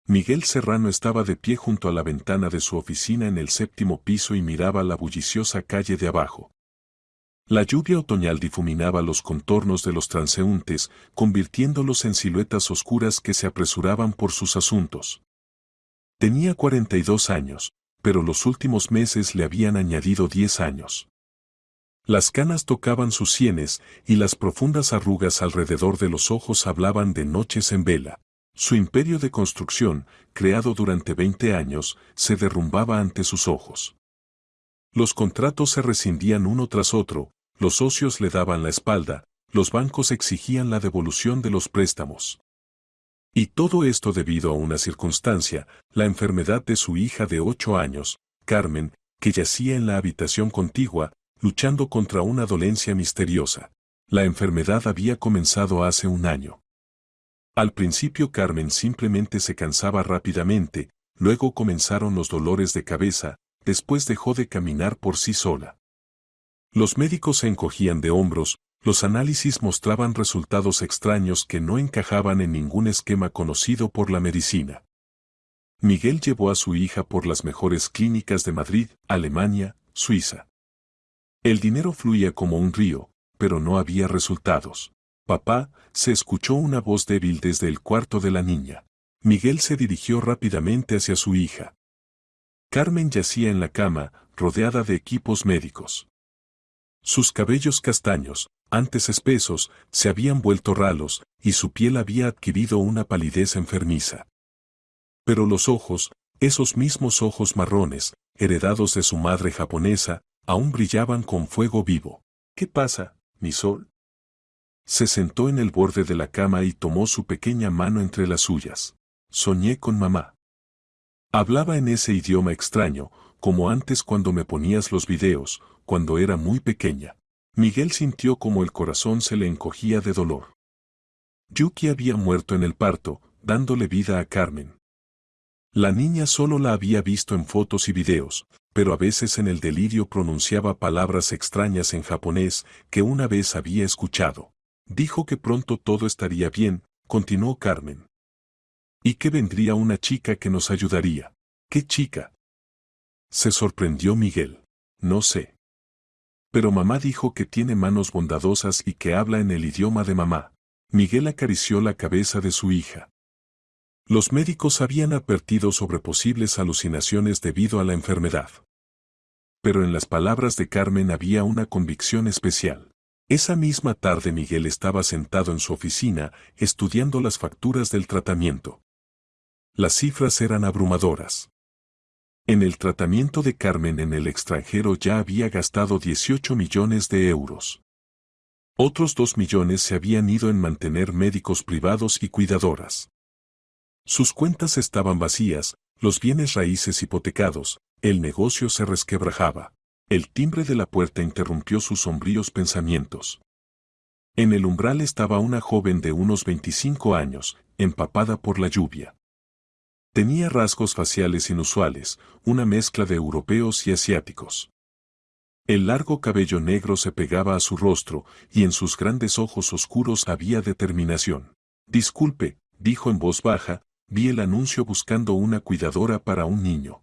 Miguel Serrano estaba de pie junto a la ventana de su oficina en el 7º piso y miraba la bulliciosa calle de abajo. La lluvia otoñal difuminaba los contornos de los transeúntes, convirtiéndolos en siluetas oscuras que se apresuraban por sus asuntos. Tenía 42 años, pero los últimos meses le habían añadido 10 años. Las canas tocaban sus sienes y las profundas arrugas alrededor de los ojos hablaban de noches en vela. Su imperio de construcción, creado durante 20 años, se derrumbaba ante sus ojos. Los contratos se rescindían uno tras otro, los socios le daban la espalda, los bancos exigían la devolución de los préstamos. Y todo esto debido a una circunstancia, la enfermedad de su hija de 8 años, Carmen, que yacía en la habitación contigua, luchando contra una dolencia misteriosa. La enfermedad había comenzado hace un año. Al principio Carmen simplemente se cansaba rápidamente, luego comenzaron los dolores de cabeza, después dejó de caminar por sí sola. Los médicos se encogían de hombros, los análisis mostraban resultados extraños que no encajaban en ningún esquema conocido por la medicina. Miguel llevó a su hija por las mejores clínicas de Madrid, Alemania, Suiza. El dinero fluía como un río, pero no había resultados. «Papá», se escuchó una voz débil desde el cuarto de la niña. Miguel se dirigió rápidamente hacia su hija. Carmen yacía en la cama, rodeada de equipos médicos. Sus cabellos castaños, antes espesos, se habían vuelto ralos, y su piel había adquirido una palidez enfermiza. Pero los ojos, esos mismos ojos marrones, heredados de su madre japonesa, aún brillaban con fuego vivo. «¿Qué pasa, mi sol?» Se sentó en el borde de la cama y tomó su pequeña mano entre las suyas. «Soñé con mamá. Hablaba en ese idioma extraño, como antes cuando me ponías los videos, cuando era muy pequeña». Miguel sintió como el corazón se le encogía de dolor. Yuki había muerto en el parto, dándole vida a Carmen. La niña solo la había visto en fotos y videos, pero a veces en el delirio pronunciaba palabras extrañas en japonés que una vez había escuchado. «Dijo que pronto todo estaría bien», continuó Carmen. «Y que vendría una chica que nos ayudaría». «¿Qué chica?», se sorprendió Miguel. «No sé. Pero mamá dijo que tiene manos bondadosas y que habla en el idioma de mamá». Miguel acarició la cabeza de su hija. Los médicos habían advertido sobre posibles alucinaciones debido a la enfermedad. Pero en las palabras de Carmen había una convicción especial. Esa misma tarde Miguel estaba sentado en su oficina, estudiando las facturas del tratamiento. Las cifras eran abrumadoras. En el tratamiento de Carmen en el extranjero ya había gastado 18 millones de euros. Otros 2 millones se habían ido en mantener médicos privados y cuidadoras. Sus cuentas estaban vacías, los bienes raíces hipotecados, el negocio se resquebrajaba. El timbre de la puerta interrumpió sus sombríos pensamientos. En el umbral estaba una joven de unos 25 años, empapada por la lluvia. Tenía rasgos faciales inusuales, una mezcla de europeos y asiáticos. El largo cabello negro se pegaba a su rostro, y en sus grandes ojos oscuros había determinación. «Disculpe», dijo en voz baja, «vi el anuncio buscando una cuidadora para un niño.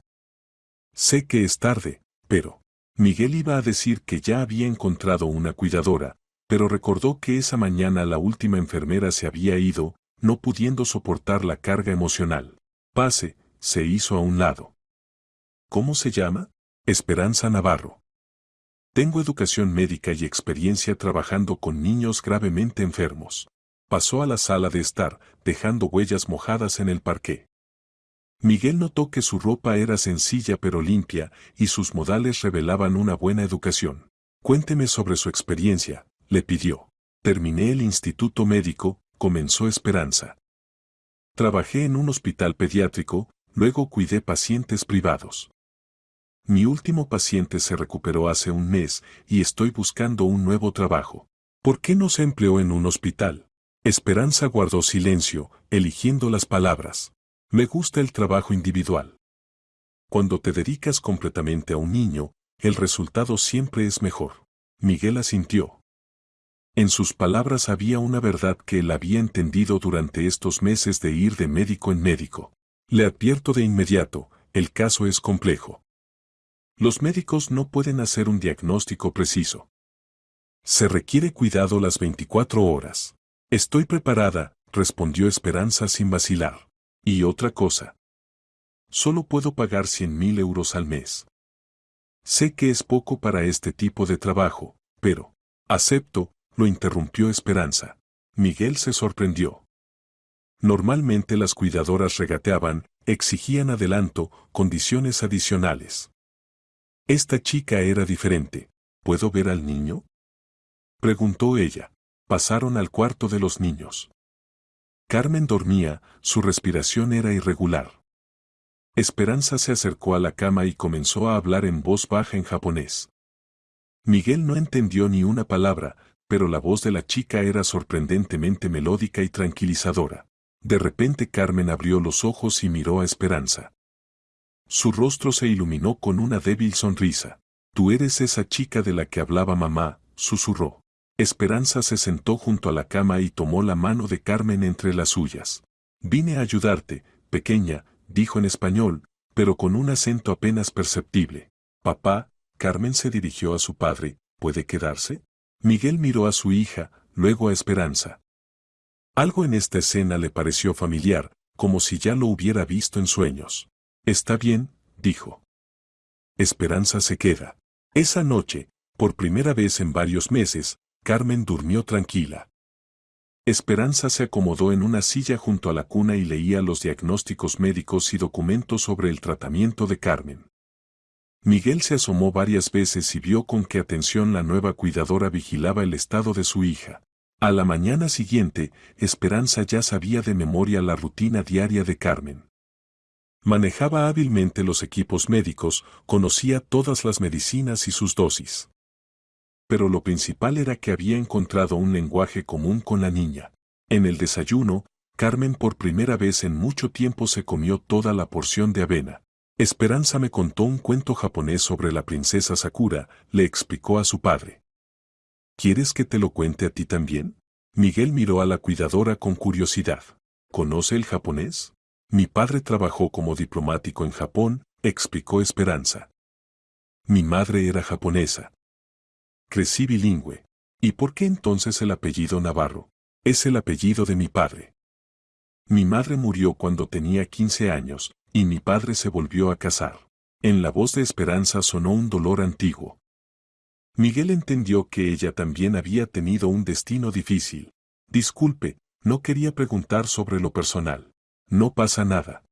Sé que es tarde, pero...». Miguel iba a decir que ya había encontrado una cuidadora, pero recordó que esa mañana la última enfermera se había ido, no pudiendo soportar la carga emocional. «Pase», se hizo a un lado. «¿Cómo se llama?» «Esperanza Navarro. Tengo educación médica y experiencia trabajando con niños gravemente enfermos». Pasó a la sala de estar, dejando huellas mojadas en el parqué. Miguel notó que su ropa era sencilla pero limpia, y sus modales revelaban una buena educación. «Cuénteme sobre su experiencia», le pidió. «Terminé el instituto médico», comenzó Esperanza. «Trabajé en un hospital pediátrico, luego cuidé pacientes privados. Mi último paciente se recuperó hace un mes y estoy buscando un nuevo trabajo». «¿Por qué no se empleó en un hospital?». Esperanza guardó silencio, eligiendo las palabras. «Me gusta el trabajo individual. Cuando te dedicas completamente a un niño, el resultado siempre es mejor». Miguel asintió. En sus palabras había una verdad que él había entendido durante estos meses de ir de médico en médico. Le advierto de inmediato, el caso es complejo. Los médicos no pueden hacer un diagnóstico preciso. Se requiere cuidado las 24 horas. Estoy preparada, respondió Esperanza sin vacilar. Y otra cosa. Solo puedo pagar 100.000 euros al mes. Sé que es poco para este tipo de trabajo, pero... Acepto, lo interrumpió Esperanza. Miguel se sorprendió. Normalmente las cuidadoras regateaban, exigían adelanto, condiciones adicionales. Esta chica era diferente. ¿Puedo ver al niño?, preguntó ella. Pasaron al cuarto de los niños. Carmen dormía, su respiración era irregular. Esperanza se acercó a la cama y comenzó a hablar en voz baja en japonés. Miguel no entendió ni una palabra, pero la voz de la chica era sorprendentemente melódica y tranquilizadora. De repente Carmen abrió los ojos y miró a Esperanza. Su rostro se iluminó con una débil sonrisa. «Tú eres esa chica de la que hablaba mamá», susurró. Esperanza se sentó junto a la cama y tomó la mano de Carmen entre las suyas. «Vine a ayudarte, pequeña», dijo en español, pero con un acento apenas perceptible. «Papá», Carmen se dirigió a su padre, «¿puede quedarse?». Miguel miró a su hija, luego a Esperanza. Algo en esta escena le pareció familiar, como si ya lo hubiera visto en sueños. «Está bien», dijo. Esperanza se queda. Esa noche, por primera vez en varios meses, Carmen durmió tranquila. Esperanza se acomodó en una silla junto a la cuna y leía los diagnósticos médicos y documentos sobre el tratamiento de Carmen. Miguel se asomó varias veces y vio con qué atención la nueva cuidadora vigilaba el estado de su hija. A la mañana siguiente, Esperanza ya sabía de memoria la rutina diaria de Carmen. Manejaba hábilmente los equipos médicos, conocía todas las medicinas y sus dosis. Pero lo principal era que había encontrado un lenguaje común con la niña. En el desayuno, Carmen por primera vez en mucho tiempo se comió toda la porción de avena. Esperanza me contó un cuento japonés sobre la princesa Sakura, le explicó a su padre. ¿Quieres que te lo cuente a ti también? Miguel miró a la cuidadora con curiosidad. ¿Conoce el japonés? Mi padre trabajó como diplomático en Japón, explicó Esperanza. Mi madre era japonesa. Crecí bilingüe. ¿Y por qué entonces el apellido Navarro? Es el apellido de mi padre. Mi madre murió cuando tenía 15 años, y mi padre se volvió a casar. En la voz de Esperanza sonó un dolor antiguo. Miguel entendió que ella también había tenido un destino difícil. Disculpe, no quería preguntar sobre lo personal. No pasa nada.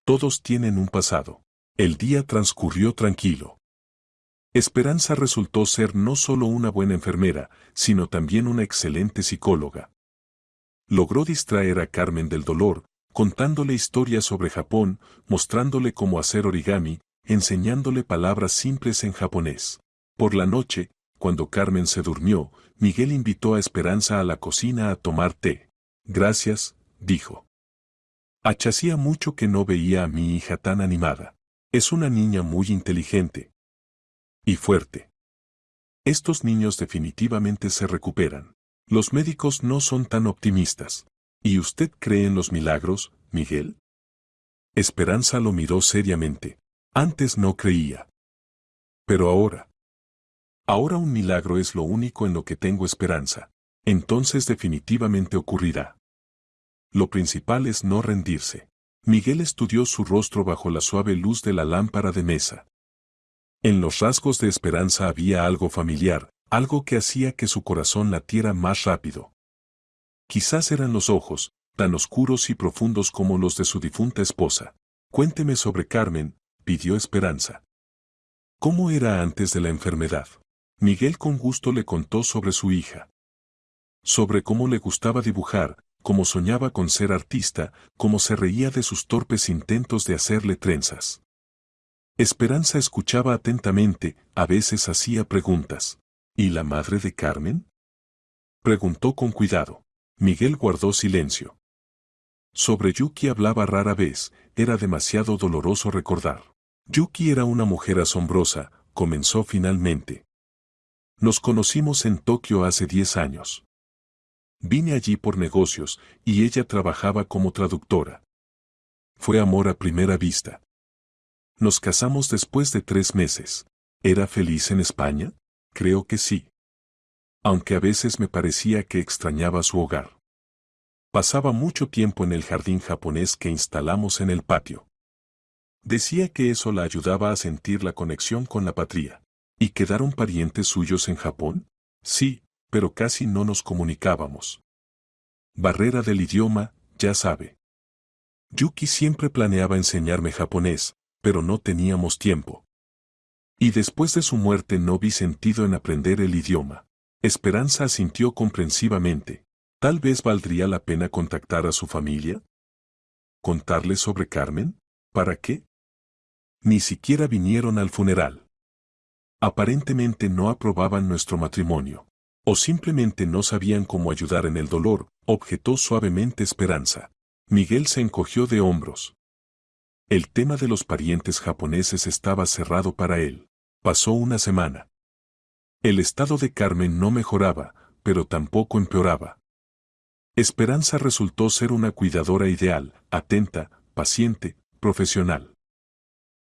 Todos tienen un pasado. El día transcurrió tranquilo. Esperanza resultó ser no solo una buena enfermera, sino también una excelente psicóloga. Logró distraer a Carmen del dolor, contándole historias sobre Japón, mostrándole cómo hacer origami, enseñándole palabras simples en japonés. Por la noche, cuando Carmen se durmió, Miguel invitó a Esperanza a la cocina a tomar té. Gracias, dijo. Hacía mucho que no veía a mi hija tan animada. Es una niña muy inteligente. Y fuerte. Estos niños definitivamente se recuperan. Los médicos no son tan optimistas. ¿Y usted cree en los milagros, Miguel? Esperanza lo miró seriamente. Antes no creía. Pero ahora. Ahora un milagro es lo único en lo que tengo esperanza. Entonces definitivamente ocurrirá. Lo principal es no rendirse. Miguel estudió su rostro bajo la suave luz de la lámpara de mesa. En los rasgos de Esperanza había algo familiar, algo que hacía que su corazón latiera más rápido. Quizás eran los ojos, tan oscuros y profundos como los de su difunta esposa. Cuénteme sobre Carmen, pidió Esperanza. ¿Cómo era antes de la enfermedad? Miguel con gusto le contó sobre su hija. Sobre cómo le gustaba dibujar, cómo soñaba con ser artista, cómo se reía de sus torpes intentos de hacerle trenzas. Esperanza escuchaba atentamente, a veces hacía preguntas. ¿Y la madre de Carmen?, preguntó con cuidado. Miguel guardó silencio. Sobre Yuki hablaba rara vez, era demasiado doloroso recordar. Yuki era una mujer asombrosa, comenzó finalmente. Nos conocimos en Tokio hace 10 años. Vine allí por negocios, y ella trabajaba como traductora. Fue amor a primera vista. Nos casamos después de 3 meses. ¿Era feliz en España? Creo que sí. Aunque a veces me parecía que extrañaba su hogar. Pasaba mucho tiempo en el jardín japonés que instalamos en el patio. Decía que eso la ayudaba a sentir la conexión con la patria. ¿Y quedaron parientes suyos en Japón? Sí, pero casi no nos comunicábamos. Barrera del idioma, ya sabe. Yuki siempre planeaba enseñarme japonés, pero no teníamos tiempo. Y después de su muerte no vi sentido en aprender el idioma. Esperanza asintió comprensivamente. Tal vez valdría la pena contactar a su familia. ¿Contarles sobre Carmen? ¿Para qué? Ni siquiera vinieron al funeral. Aparentemente no aprobaban nuestro matrimonio. O simplemente no sabían cómo ayudar en el dolor, objetó suavemente Esperanza. Miguel se encogió de hombros. El tema de los parientes japoneses estaba cerrado para él. Pasó una semana. El estado de Carmen no mejoraba, pero tampoco empeoraba. Esperanza resultó ser una cuidadora ideal, atenta, paciente, profesional.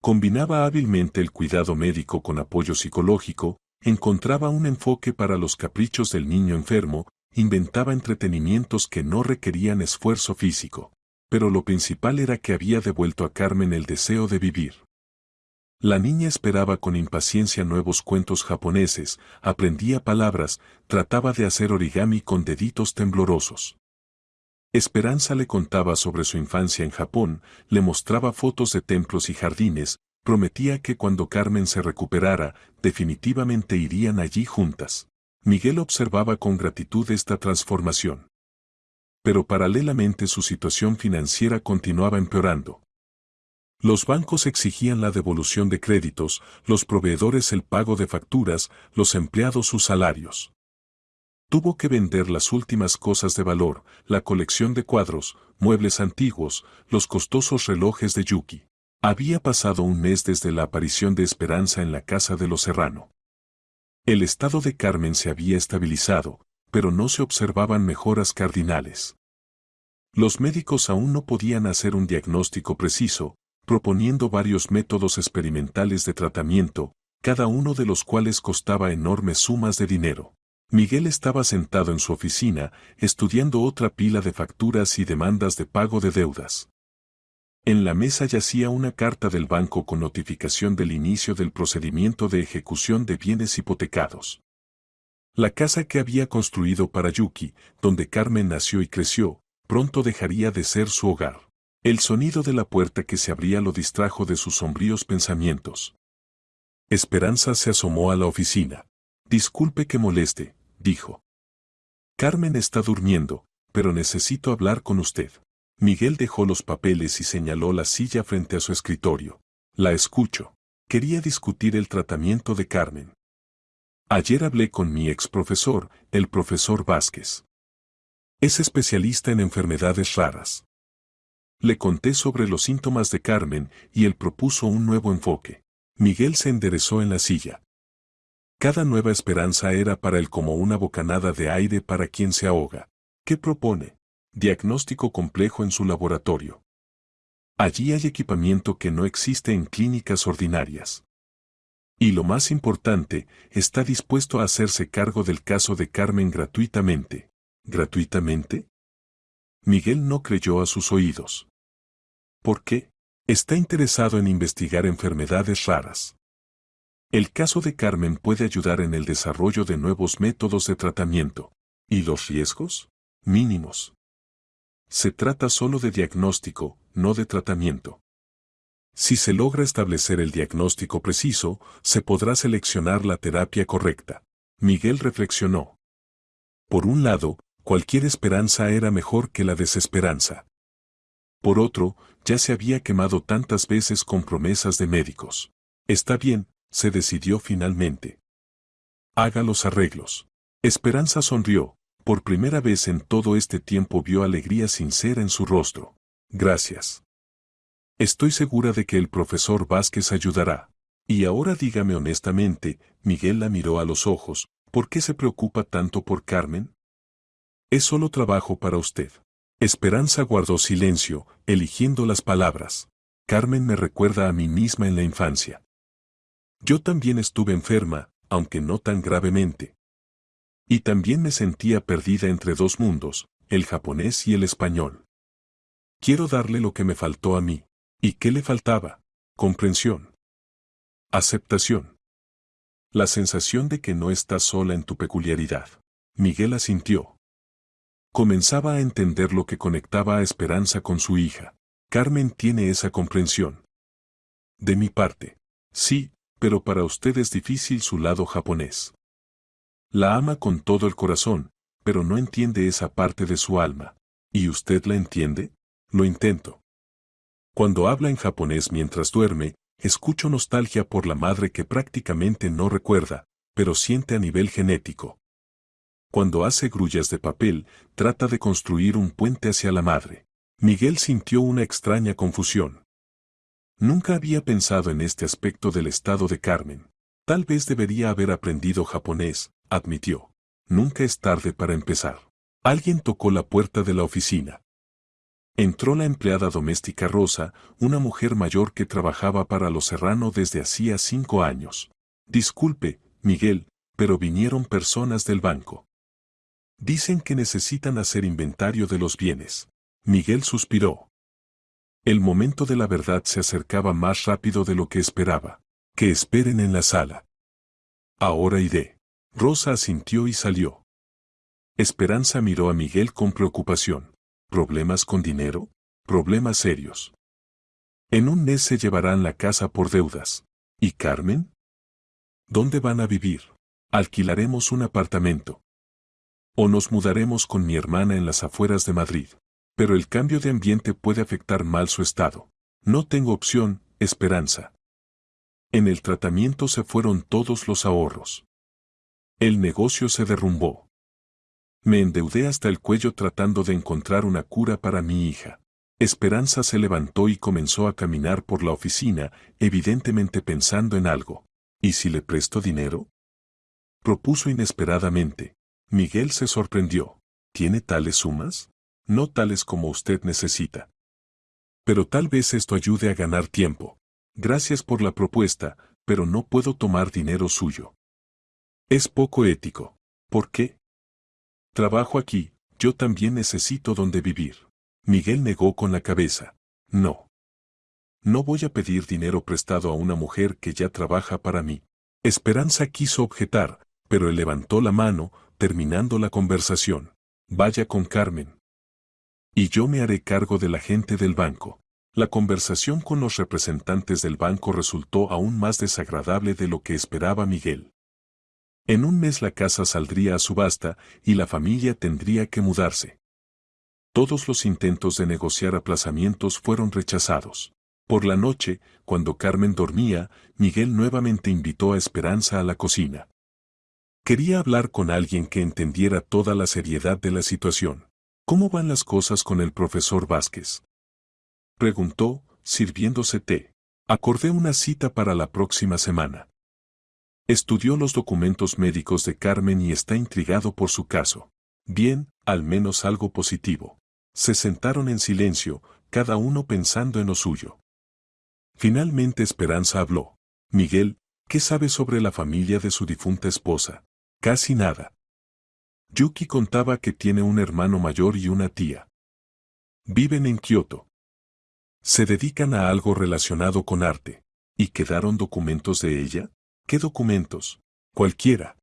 Combinaba hábilmente el cuidado médico con apoyo psicológico, encontraba un enfoque para los caprichos del niño enfermo, inventaba entretenimientos que no requerían esfuerzo físico. Pero lo principal era que había devuelto a Carmen el deseo de vivir. La niña esperaba con impaciencia nuevos cuentos japoneses, aprendía palabras, trataba de hacer origami con deditos temblorosos. Esperanza le contaba sobre su infancia en Japón, le mostraba fotos de templos y jardines, prometía que cuando Carmen se recuperara, definitivamente irían allí juntas. Miguel observaba con gratitud esta transformación. Pero paralelamente su situación financiera continuaba empeorando. Los bancos exigían la devolución de créditos, los proveedores el pago de facturas, los empleados sus salarios. Tuvo que vender las últimas cosas de valor, la colección de cuadros, muebles antiguos, los costosos relojes de Yuki. Había pasado un mes desde la aparición de Esperanza en la casa de los Serrano. El estado de Carmen se había estabilizado, pero no se observaban mejoras cardinales. Los médicos aún no podían hacer un diagnóstico preciso, proponiendo varios métodos experimentales de tratamiento, cada uno de los cuales costaba enormes sumas de dinero. Miguel estaba sentado en su oficina, estudiando otra pila de facturas y demandas de pago de deudas. En la mesa yacía una carta del banco con notificación del inicio del procedimiento de ejecución de bienes hipotecados. La casa que había construido para Yuki, donde Carmen nació y creció, pronto dejaría de ser su hogar. El sonido de la puerta que se abría lo distrajo de sus sombríos pensamientos. Esperanza se asomó a la oficina. Disculpe que moleste, dijo. Carmen está durmiendo, pero necesito hablar con usted. Miguel dejó los papeles y señaló la silla frente a su escritorio. La escucho. Quería discutir el tratamiento de Carmen. Ayer hablé con mi ex profesor, el profesor Vázquez. Es especialista en enfermedades raras. Le conté sobre los síntomas de Carmen y él propuso un nuevo enfoque. Miguel se enderezó en la silla. Cada nueva esperanza era para él como una bocanada de aire para quien se ahoga. ¿Qué propone? Diagnóstico complejo en su laboratorio. Allí hay equipamiento que no existe en clínicas ordinarias. Y lo más importante, está dispuesto a hacerse cargo del caso de Carmen gratuitamente. ¿Gratuitamente? Miguel no creyó a sus oídos. ¿Por qué? Está interesado en investigar enfermedades raras. El caso de Carmen puede ayudar en el desarrollo de nuevos métodos de tratamiento. ¿Y los riesgos? Mínimos. Se trata solo de diagnóstico, no de tratamiento. Si se logra establecer el diagnóstico preciso, se podrá seleccionar la terapia correcta. Miguel reflexionó. Por un lado, cualquier esperanza era mejor que la desesperanza. Por otro, ya se había quemado tantas veces con promesas de médicos. Está bien, se decidió finalmente. Haga los arreglos. Esperanza sonrió. Por primera vez en todo este tiempo vio alegría sincera en su rostro. Gracias. Estoy segura de que el profesor Vázquez ayudará. Y ahora dígame honestamente, Miguel la miró a los ojos, ¿por qué se preocupa tanto por Carmen? Es solo trabajo para usted. Esperanza guardó silencio, eligiendo las palabras. Carmen me recuerda a mí misma en la infancia. Yo también estuve enferma, aunque no tan gravemente. Y también me sentía perdida entre dos mundos, el japonés y el español. Quiero darle lo que me faltó a mí. ¿Y qué le faltaba? Comprensión. Aceptación. La sensación de que no estás sola en tu peculiaridad. Miguel asintió. Comenzaba a entender lo que conectaba a Esperanza con su hija. Carmen tiene esa comprensión. De mi parte. Sí, pero para usted es difícil su lado japonés. La ama con todo el corazón, pero no entiende esa parte de su alma. ¿Y usted la entiende? Lo intento. Cuando habla en japonés mientras duerme, escucho nostalgia por la madre que prácticamente no recuerda, pero siente a nivel genético. Cuando hace grullas de papel, trata de construir un puente hacia la madre. Miguel sintió una extraña confusión. Nunca había pensado en este aspecto del estado de Carmen. Tal vez debería haber aprendido japonés, admitió. Nunca es tarde para empezar. Alguien tocó la puerta de la oficina. Entró la empleada doméstica Rosa, una mujer mayor que trabajaba para los Serrano desde hacía 5 años. Disculpe, Miguel, pero vinieron personas del banco. Dicen que necesitan hacer inventario de los bienes. Miguel suspiró. El momento de la verdad se acercaba más rápido de lo que esperaba. Que esperen en la sala. Ahora iré. Rosa asintió y salió. Esperanza miró a Miguel con preocupación. ¿Problemas con dinero? Problemas serios. En un mes se llevarán la casa por deudas. ¿Y Carmen? ¿Dónde van a vivir? Alquilaremos un apartamento. O nos mudaremos con mi hermana en las afueras de Madrid. Pero el cambio de ambiente puede afectar mal su estado. No tengo opción, Esperanza. En el tratamiento se fueron todos los ahorros. El negocio se derrumbó. Me endeudé hasta el cuello tratando de encontrar una cura para mi hija. Esperanza se levantó y comenzó a caminar por la oficina, evidentemente pensando en algo. ¿Y si le presto dinero? Propuso inesperadamente. Miguel se sorprendió. ¿Tiene tales sumas? No tales como usted necesita. Pero tal vez esto ayude a ganar tiempo. Gracias por la propuesta, pero no puedo tomar dinero suyo. Es poco ético. ¿Por qué? Trabajo aquí, yo también necesito donde vivir. Miguel negó con la cabeza. No. No voy a pedir dinero prestado a una mujer que ya trabaja para mí. Esperanza quiso objetar, pero él levantó la mano, terminando la conversación. Vaya con Carmen. Y yo me haré cargo de la gente del banco. La conversación con los representantes del banco resultó aún más desagradable de lo que esperaba Miguel. En un mes la casa saldría a subasta y la familia tendría que mudarse. Todos los intentos de negociar aplazamientos fueron rechazados. Por la noche, cuando Carmen dormía, Miguel nuevamente invitó a Esperanza a la cocina. Quería hablar con alguien que entendiera toda la seriedad de la situación. ¿Cómo van las cosas con el profesor Vázquez? Preguntó, sirviéndose té. Acordé una cita para la próxima semana. Estudió los documentos médicos de Carmen y está intrigado por su caso. Bien, al menos algo positivo. Se sentaron en silencio, cada uno pensando en lo suyo. Finalmente Esperanza habló. Miguel, ¿qué sabe sobre la familia de su difunta esposa? Casi nada. Yuki contaba que tiene un hermano mayor y una tía. Viven en Kioto. Se dedican a algo relacionado con arte. ¿Y quedaron documentos de ella? ¿Qué documentos? Cualquiera.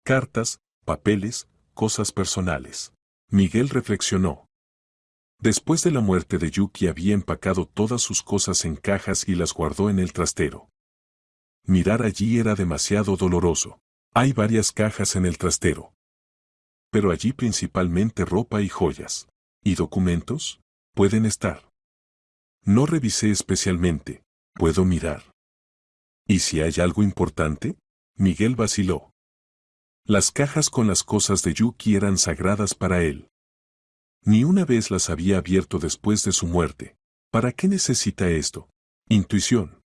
Cartas, papeles, cosas personales. Miguel reflexionó. Después de la muerte de Yuki había empacado todas sus cosas en cajas y las guardó en el trastero. Mirar allí era demasiado doloroso. Hay varias cajas en el trastero. Pero allí principalmente ropa y joyas. ¿Y documentos? Pueden estar. No revisé especialmente. ¿Puedo mirar? ¿Y si hay algo importante? Miguel vaciló. Las cajas con las cosas de Yuki eran sagradas para él. Ni una vez las había abierto después de su muerte. ¿Para qué necesita esto? Intuición.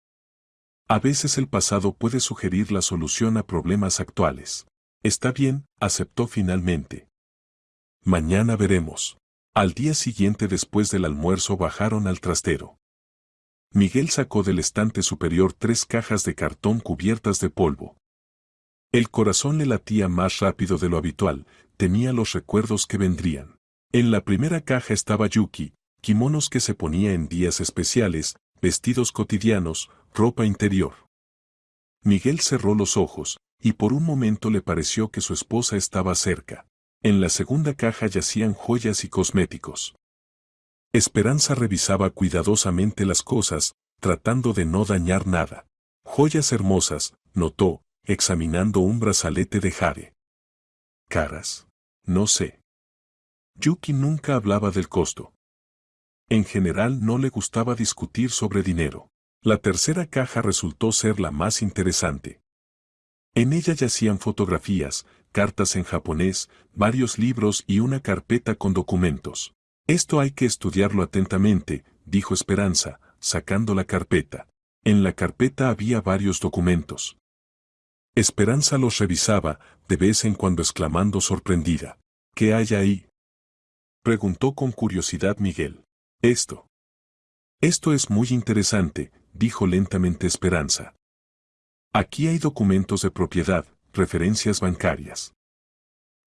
A veces el pasado puede sugerir la solución a problemas actuales. Está bien, aceptó finalmente. Mañana veremos. Al día siguiente después del almuerzo bajaron al trastero. Miguel sacó del estante superior 3 cajas de cartón cubiertas de polvo. El corazón le latía más rápido de lo habitual, temía los recuerdos que vendrían. En la primera caja estaba Yuki, kimonos que se ponía en días especiales, vestidos cotidianos, ropa interior. Miguel cerró los ojos, y por un momento le pareció que su esposa estaba cerca. En la segunda caja yacían joyas y cosméticos. Esperanza revisaba cuidadosamente las cosas, tratando de no dañar nada. Joyas hermosas, notó, examinando un brazalete de jade. Caras. No sé. Yuki nunca hablaba del costo. En general no le gustaba discutir sobre dinero. La tercera caja resultó ser la más interesante. En ella yacían fotografías, cartas en japonés, varios libros y una carpeta con documentos. Esto hay que estudiarlo atentamente, dijo Esperanza, sacando la carpeta. En la carpeta había varios documentos. Esperanza los revisaba, de vez en cuando exclamando sorprendida. ¿Qué hay ahí? Preguntó con curiosidad Miguel. Esto. Esto es muy interesante, dijo lentamente Esperanza. Aquí hay documentos de propiedad, referencias bancarias.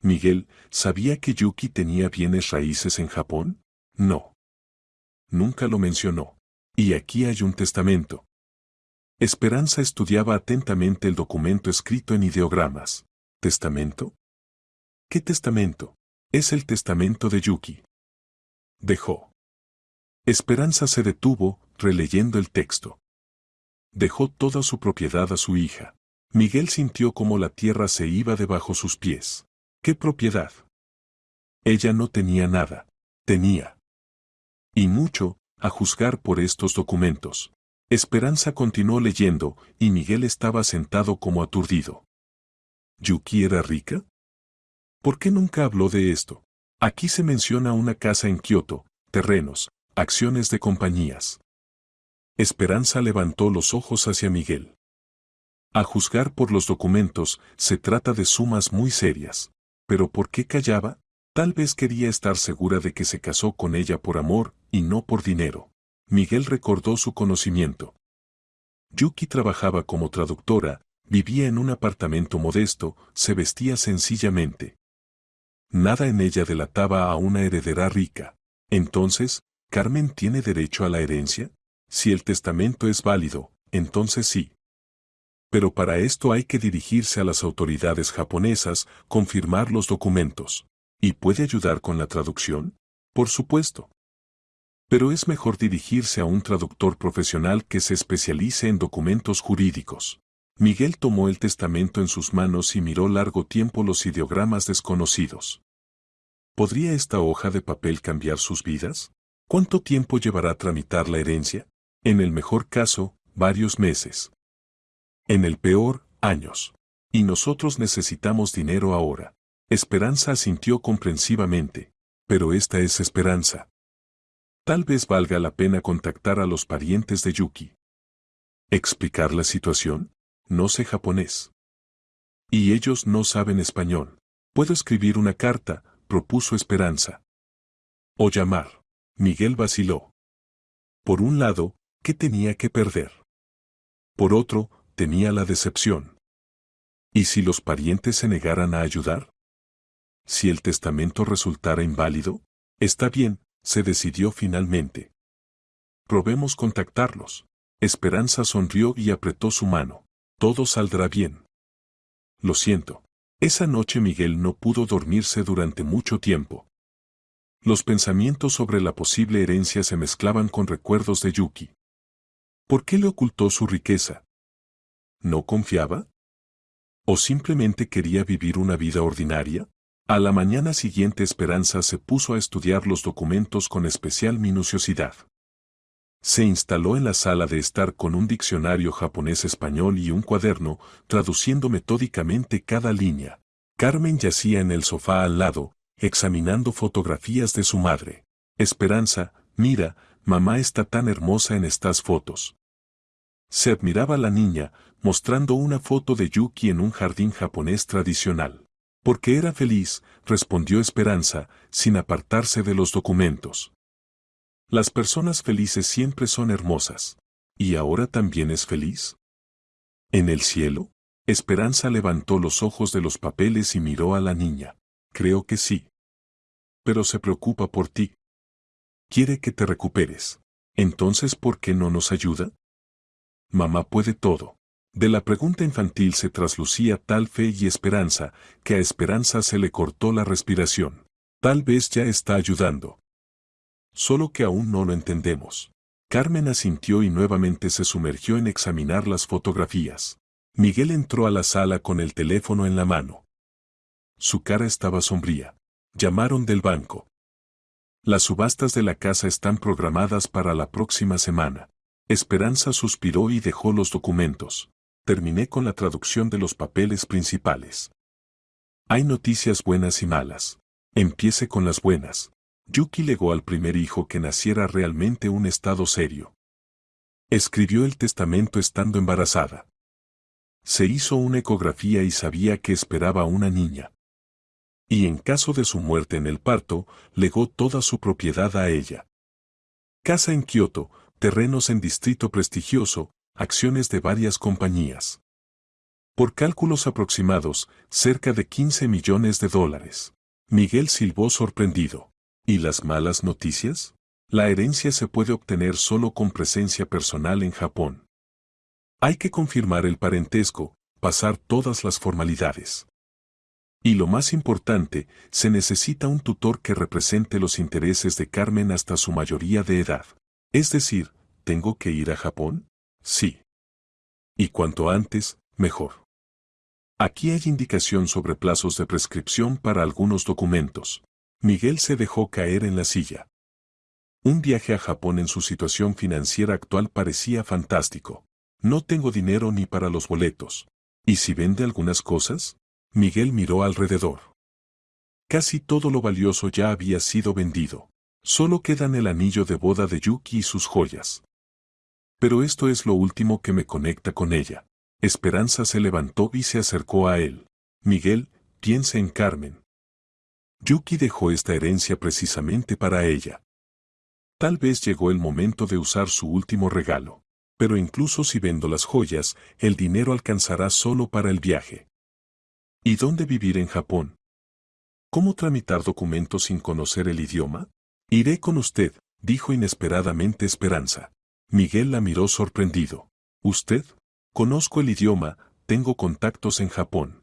Miguel, ¿sabía que Yuki tenía bienes raíces en Japón? No. Nunca lo mencionó. Y aquí hay un testamento. Esperanza estudiaba atentamente el documento escrito en ideogramas. ¿Testamento? ¿Qué testamento? Es el testamento de Yuki. Dejó. Esperanza se detuvo, releyendo el texto. Dejó toda su propiedad a su hija. Miguel sintió como la tierra se iba debajo sus pies. ¿Qué propiedad? Ella no tenía nada. Tenía. Y mucho, a juzgar por estos documentos. Esperanza continuó leyendo, y Miguel estaba sentado como aturdido. ¿Yuki era rica? ¿Por qué nunca habló de esto? Aquí se menciona una casa en Kioto, terrenos, acciones de compañías. Esperanza levantó los ojos hacia Miguel. A juzgar por los documentos, se trata de sumas muy serias. ¿Pero por qué callaba? Tal vez quería estar segura de que se casó con ella por amor, y no por dinero. Miguel recordó su conocimiento. Yuki trabajaba como traductora, vivía en un apartamento modesto, se vestía sencillamente. Nada en ella delataba a una heredera rica. Entonces, ¿Carmen tiene derecho a la herencia? Si el testamento es válido, entonces sí. Pero para esto hay que dirigirse a las autoridades japonesas, confirmar los documentos. ¿Y puede ayudar con la traducción? Por supuesto. Pero es mejor dirigirse a un traductor profesional que se especialice en documentos jurídicos. Miguel tomó el testamento en sus manos y miró largo tiempo los ideogramas desconocidos. ¿Podría esta hoja de papel cambiar sus vidas? ¿Cuánto tiempo llevará a tramitar la herencia? En el mejor caso, varios meses. En el peor, años. Y nosotros necesitamos dinero ahora. Esperanza asintió comprensivamente. Pero esta es Esperanza. Tal vez valga la pena contactar a los parientes de Yuki. ¿Explicar la situación? No sé japonés. Y ellos no saben español. Puedo escribir una carta, propuso Esperanza. O llamar. Miguel vaciló. Por un lado, ¿qué tenía que perder? Por otro, tenía la decepción. ¿Y si los parientes se negaran a ayudar? ¿Si el testamento resultara inválido? Está bien, se decidió finalmente. Probemos contactarlos. Esperanza sonrió y apretó su mano. Todo saldrá bien. Lo siento. Esa noche Miguel no pudo dormirse durante mucho tiempo. Los pensamientos sobre la posible herencia se mezclaban con recuerdos de Yuki. ¿Por qué le ocultó su riqueza? ¿No confiaba? ¿O simplemente quería vivir una vida ordinaria? A la mañana siguiente Esperanza se puso a estudiar los documentos con especial minuciosidad. Se instaló en la sala de estar con un diccionario japonés-español y un cuaderno, traduciendo metódicamente cada línea. Carmen yacía en el sofá al lado, examinando fotografías de su madre. Esperanza, mira, mamá está tan hermosa en estas fotos. Se admiraba la niña, mostrando una foto de Yuki en un jardín japonés tradicional. Porque era feliz, respondió Esperanza, sin apartarse de los documentos. Las personas felices siempre son hermosas. ¿Y ahora también es feliz? ¿En el cielo? Esperanza levantó los ojos de los papeles y miró a la niña. Creo que sí. Pero se preocupa por ti. Quiere que te recuperes. Entonces, ¿por qué no nos ayuda? Mamá puede todo. De la pregunta infantil se traslucía tal fe y esperanza, que a Esperanza se le cortó la respiración. Tal vez ya está ayudando. Solo que aún no lo entendemos. Carmen asintió y nuevamente se sumergió en examinar las fotografías. Miguel entró a la sala con el teléfono en la mano. Su cara estaba sombría. Llamaron del banco. Las subastas de la casa están programadas para la próxima semana. Esperanza suspiró y dejó los documentos. Terminé con la traducción de los papeles principales. Hay noticias buenas y malas. Empiece con las buenas. Yuki legó al primer hijo que naciera realmente un estado serio. Escribió el testamento estando embarazada. Se hizo una ecografía y sabía que esperaba una niña. Y en caso de su muerte en el parto, legó toda su propiedad a ella. Casa en Kioto, terrenos en distrito prestigioso, acciones de varias compañías. Por cálculos aproximados, cerca de 15 millones de dólares. Miguel silbó sorprendido. ¿Y las malas noticias? La herencia se puede obtener solo con presencia personal en Japón. Hay que confirmar el parentesco, pasar todas las formalidades. Y lo más importante, se necesita un tutor que represente los intereses de Carmen hasta su mayoría de edad. Es decir, ¿tengo que ir a Japón? Sí. Y cuanto antes, mejor. Aquí hay indicación sobre plazos de prescripción para algunos documentos. Miguel se dejó caer en la silla. Un viaje a Japón en su situación financiera actual parecía fantástico. No tengo dinero ni para los boletos. ¿Y si vende algunas cosas? Miguel miró alrededor. Casi todo lo valioso ya había sido vendido. Solo quedan el anillo de boda de Yuki y sus joyas. Pero esto es lo último que me conecta con ella. Esperanza se levantó y se acercó a él. Miguel, piense en Carmen. Yuki dejó esta herencia precisamente para ella. Tal vez llegó el momento de usar su último regalo. Pero incluso si vendo las joyas, el dinero alcanzará solo para el viaje. ¿Y dónde vivir en Japón? ¿Cómo tramitar documentos sin conocer el idioma? Iré con usted, dijo inesperadamente Esperanza. Miguel la miró sorprendido. ¿Usted? Conozco el idioma, tengo contactos en Japón.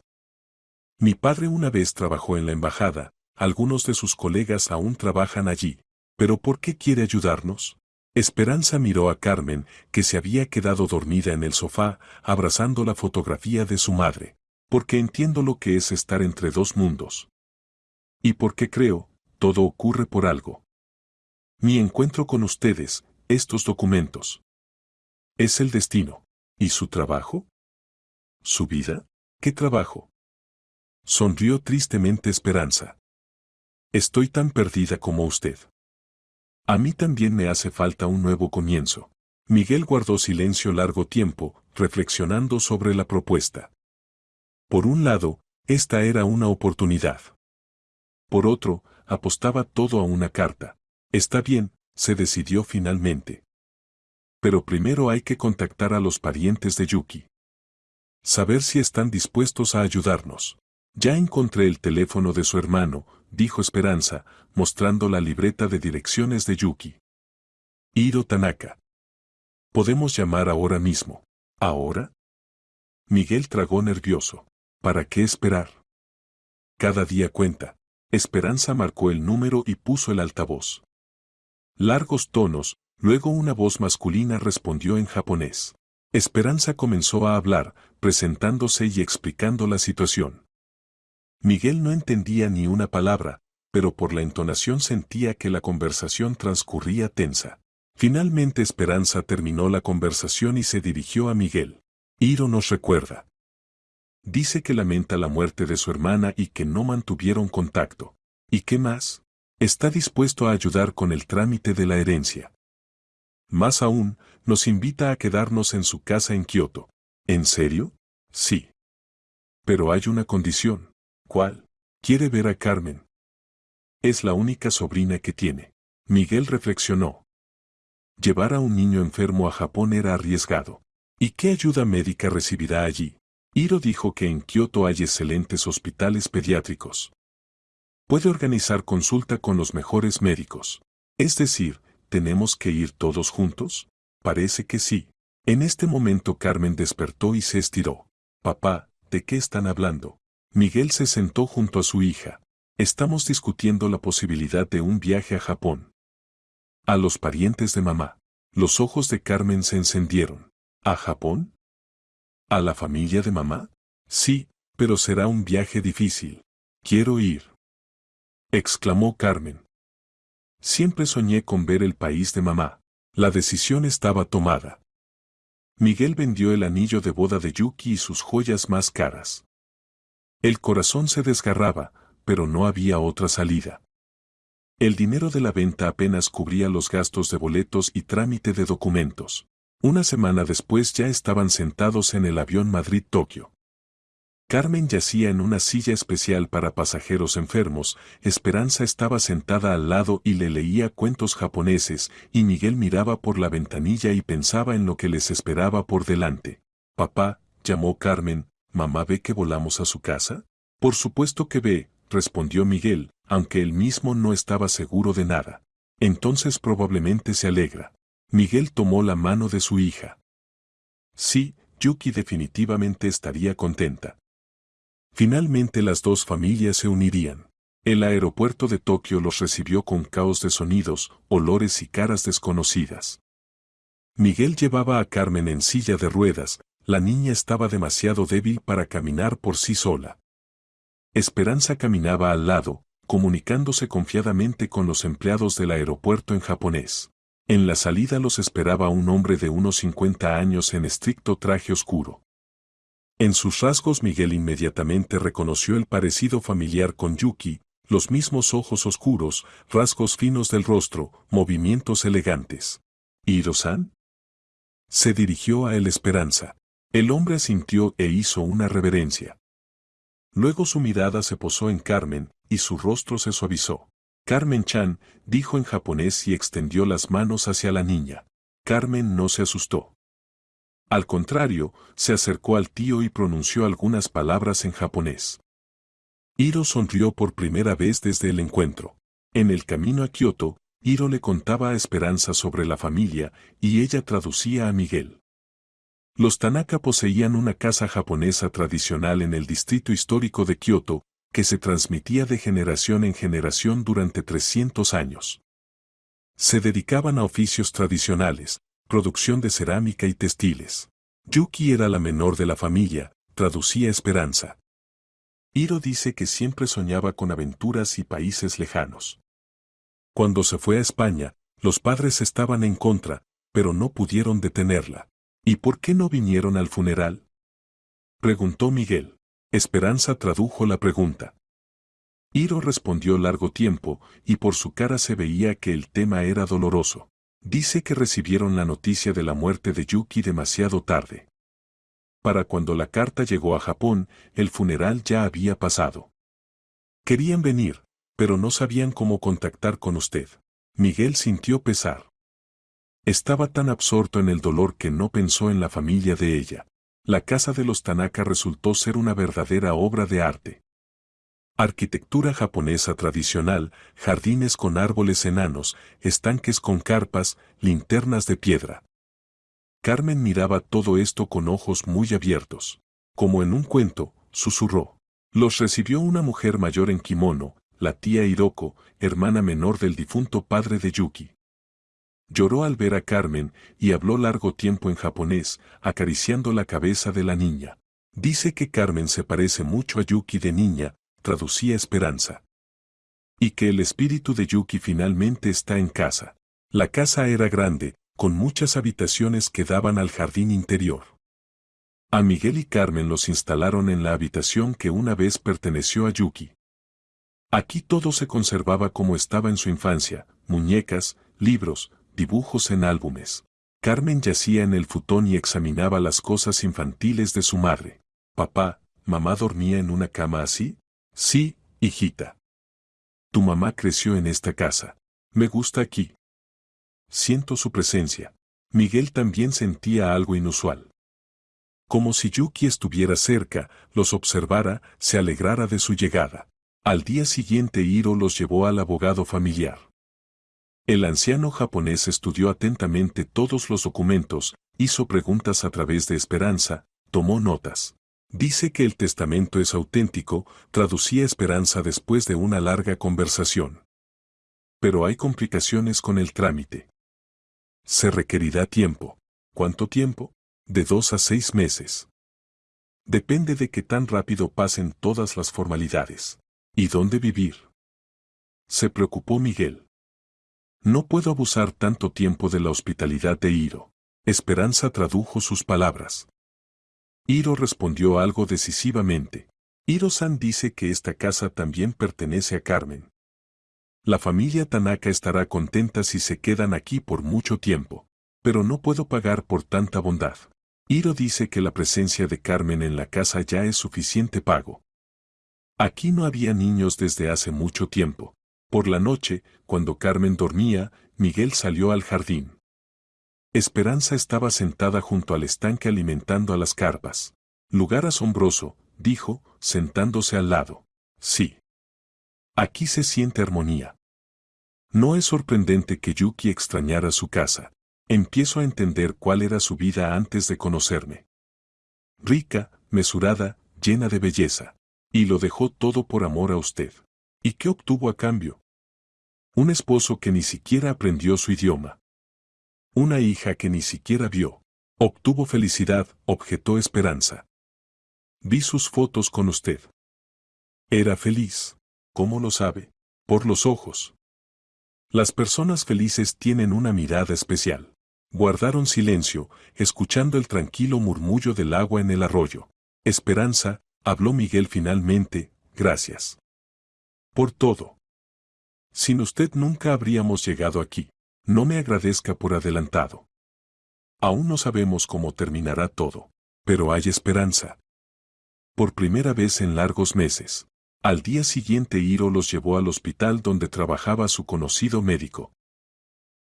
Mi padre una vez trabajó en la embajada, algunos de sus colegas aún trabajan allí. ¿Pero por qué quiere ayudarnos? Esperanza miró a Carmen, que se había quedado dormida en el sofá, abrazando la fotografía de su madre. Porque entiendo lo que es estar entre dos mundos. Y porque creo, todo ocurre por algo. Mi encuentro con ustedes, estos documentos. Es el destino. ¿Y su trabajo? ¿Su vida? ¿Qué trabajo? Sonrió tristemente Esperanza. Estoy tan perdida como usted. A mí también me hace falta un nuevo comienzo. Miguel guardó silencio largo tiempo, reflexionando sobre la propuesta. Por un lado, esta era una oportunidad. Por otro, apostaba todo a una carta. Está bien, se decidió finalmente. Pero primero hay que contactar a los parientes de Yuki. Saber si están dispuestos a ayudarnos. Ya encontré el teléfono de su hermano, dijo Esperanza, mostrando la libreta de direcciones de Yuki. Hiro Tanaka. Podemos llamar ahora mismo. ¿Ahora? Miguel tragó nervioso. ¿Para qué esperar? Cada día cuenta. Esperanza marcó el número y puso el altavoz. Largos tonos, luego una voz masculina respondió en japonés. Esperanza comenzó a hablar, presentándose y explicando la situación. Miguel no entendía ni una palabra, pero por la entonación sentía que la conversación transcurría tensa. Finalmente Esperanza terminó la conversación y se dirigió a Miguel. Hiro nos recuerda. Dice que lamenta la muerte de su hermana y que no mantuvieron contacto. ¿Y qué más? Está dispuesto a ayudar con el trámite de la herencia. Más aún, nos invita a quedarnos en su casa en Kioto. ¿En serio? Sí. Pero hay una condición. ¿Cuál? Quiere ver a Carmen. Es la única sobrina que tiene. Miguel reflexionó. Llevar a un niño enfermo a Japón era arriesgado. ¿Y qué ayuda médica recibirá allí? Hiro dijo que en Kioto hay excelentes hospitales pediátricos. Puede organizar consulta con los mejores médicos. Es decir, ¿tenemos que ir todos juntos? Parece que sí. En este momento Carmen despertó y se estiró. Papá, ¿de qué están hablando? Miguel se sentó junto a su hija. Estamos discutiendo la posibilidad de un viaje a Japón. A los parientes de mamá. Los ojos de Carmen se encendieron. ¿A Japón? ¿A la familia de mamá? Sí, pero será un viaje difícil. Quiero ir, exclamó Carmen. Siempre soñé con ver el país de mamá. La decisión estaba tomada. Miguel vendió el anillo de boda de Yuki y sus joyas más caras. El corazón se desgarraba, pero no había otra salida. El dinero de la venta apenas cubría los gastos de boletos y trámite de documentos. Una semana después ya estaban sentados en el avión Madrid-Tokio. Carmen yacía en una silla especial para pasajeros enfermos, Esperanza estaba sentada al lado y le leía cuentos japoneses, y Miguel miraba por la ventanilla y pensaba en lo que les esperaba por delante. «Papá», llamó Carmen, «¿mamá ve que volamos a su casa?» «Por supuesto que ve», respondió Miguel, aunque él mismo no estaba seguro de nada. «Entonces probablemente se alegra». Miguel tomó la mano de su hija. Sí, Yuki definitivamente estaría contenta. Finalmente las dos familias se unirían. El aeropuerto de Tokio los recibió con caos de sonidos, olores y caras desconocidas. Miguel llevaba a Carmen en silla de ruedas, la niña estaba demasiado débil para caminar por sí sola. Esperanza caminaba al lado, comunicándose confiadamente con los empleados del aeropuerto en japonés. En la salida los esperaba un hombre de unos 50 años en estricto traje oscuro. En sus rasgos Miguel inmediatamente reconoció el parecido familiar con Yuki, los mismos ojos oscuros, rasgos finos del rostro, movimientos elegantes. ¿Hiro-san? Se dirigió a él Esperanza. El hombre asintió e hizo una reverencia. Luego su mirada se posó en Carmen, y su rostro se suavizó. Carmen-chan, dijo en japonés y extendió las manos hacia la niña. Carmen no se asustó. Al contrario, se acercó al tío y pronunció algunas palabras en japonés. Hiro sonrió por primera vez desde el encuentro. En el camino a Kioto, Hiro le contaba a Esperanza sobre la familia, y ella traducía a Miguel. Los Tanaka poseían una casa japonesa tradicional en el distrito histórico de Kioto, que se transmitía de generación en generación durante 300 años. Se dedicaban a oficios tradicionales, producción de cerámica y textiles. Yuki era la menor de la familia, traducía Esperanza. Hiro dice que siempre soñaba con aventuras y países lejanos. Cuando se fue a España, los padres estaban en contra, pero no pudieron detenerla. ¿Y por qué no vinieron al funeral?, preguntó Miguel. Esperanza tradujo la pregunta. Hiro respondió largo tiempo, y por su cara se veía que el tema era doloroso. Dice que recibieron la noticia de la muerte de Yuki demasiado tarde. Para cuando la carta llegó a Japón, el funeral ya había pasado. Querían venir, pero no sabían cómo contactar con usted. Miguel sintió pesar. Estaba tan absorto en el dolor que no pensó en la familia de ella. La casa de los Tanaka resultó ser una verdadera obra de arte. Arquitectura japonesa tradicional, jardines con árboles enanos, estanques con carpas, linternas de piedra. Carmen miraba todo esto con ojos muy abiertos. Como en un cuento, susurró. Los recibió una mujer mayor en kimono, la tía Hiroko, hermana menor del difunto padre de Yuki. Lloró al ver a Carmen y habló largo tiempo en japonés, acariciando la cabeza de la niña. Dice que Carmen se parece mucho a Yuki de niña, traducía Esperanza. Y que el espíritu de Yuki finalmente está en casa. La casa era grande, con muchas habitaciones que daban al jardín interior. A Miguel y Carmen los instalaron en la habitación que una vez perteneció a Yuki. Aquí todo se conservaba como estaba en su infancia, muñecas, libros, dibujos en álbumes. Carmen yacía en el futón y examinaba las cosas infantiles de su madre. «Papá, ¿mamá dormía en una cama así?» «Sí, Hijita. Tu mamá creció en esta casa. Me gusta aquí. Siento su presencia. Miguel también sentía algo inusual. Como si Yuki estuviera cerca, los observara, se alegrara de su llegada. Al día siguiente Hiro los llevó al abogado familiar. El anciano japonés estudió atentamente todos los documentos, hizo preguntas a través de Esperanza, tomó notas. Dice que el testamento es auténtico, traducía Esperanza después de una larga conversación. Pero hay complicaciones con el trámite. Se requerirá tiempo. ¿Cuánto tiempo? De 2 a 6 meses. Depende de qué tan rápido pasen todas las formalidades. ¿Y dónde vivir? Se preocupó Miguel. No puedo abusar tanto tiempo de la hospitalidad de Hiro. Esperanza tradujo sus palabras. Hiro respondió algo decisivamente. Hiro-san dice que esta casa también pertenece a Carmen. La familia Tanaka estará contenta si se quedan aquí por mucho tiempo. Pero no puedo pagar por tanta bondad. Hiro dice que la presencia de Carmen en la casa ya es suficiente pago. Aquí no había niños desde hace mucho tiempo. Por la noche, cuando Carmen dormía, Miguel salió al jardín. Esperanza estaba sentada junto al estanque alimentando a las carpas. Lugar asombroso, dijo, sentándose al lado. Sí. Aquí se siente armonía. No es sorprendente que Yuki extrañara su casa. Empiezo a entender cuál era su vida antes de conocerme. Rica, mesurada, llena de belleza. Y lo dejó todo por amor a usted. ¿Y qué obtuvo a cambio? Un esposo que ni siquiera aprendió su idioma. Una hija que ni siquiera vio. Obtuvo felicidad, objetó Esperanza. Vi sus fotos con usted. Era feliz. ¿Cómo lo sabe? Por los ojos. Las personas felices tienen una mirada especial. Guardaron silencio, escuchando el tranquilo murmullo del agua en el arroyo. Esperanza, habló Miguel finalmente, gracias. Por todo. Sin usted nunca habríamos llegado aquí. No me agradezca por adelantado. Aún no sabemos cómo terminará todo, pero hay esperanza. Por primera vez en largos meses. Al día siguiente Hiro los llevó al hospital donde trabajaba su conocido médico.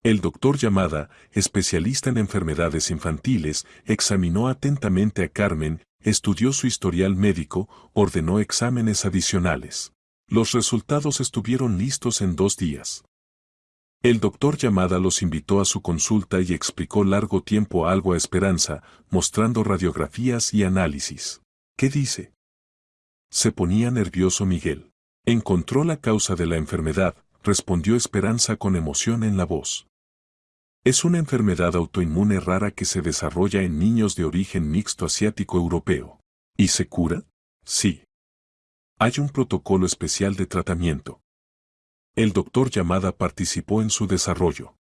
El doctor Yamada, especialista en enfermedades infantiles, examinó atentamente a Carmen, estudió su historial médico, ordenó exámenes adicionales. Los resultados estuvieron listos en 2 días. El doctor Yamada los invitó a su consulta y explicó largo tiempo algo a Esperanza, mostrando radiografías y análisis. ¿Qué dice? Se ponía nervioso Miguel. Encontró la causa de la enfermedad, respondió Esperanza con emoción en la voz. Es una enfermedad autoinmune rara que se desarrolla en niños de origen mixto asiático-europeo. ¿Y se cura? Sí. Hay un protocolo especial de tratamiento. El doctor Yamada participó en su desarrollo.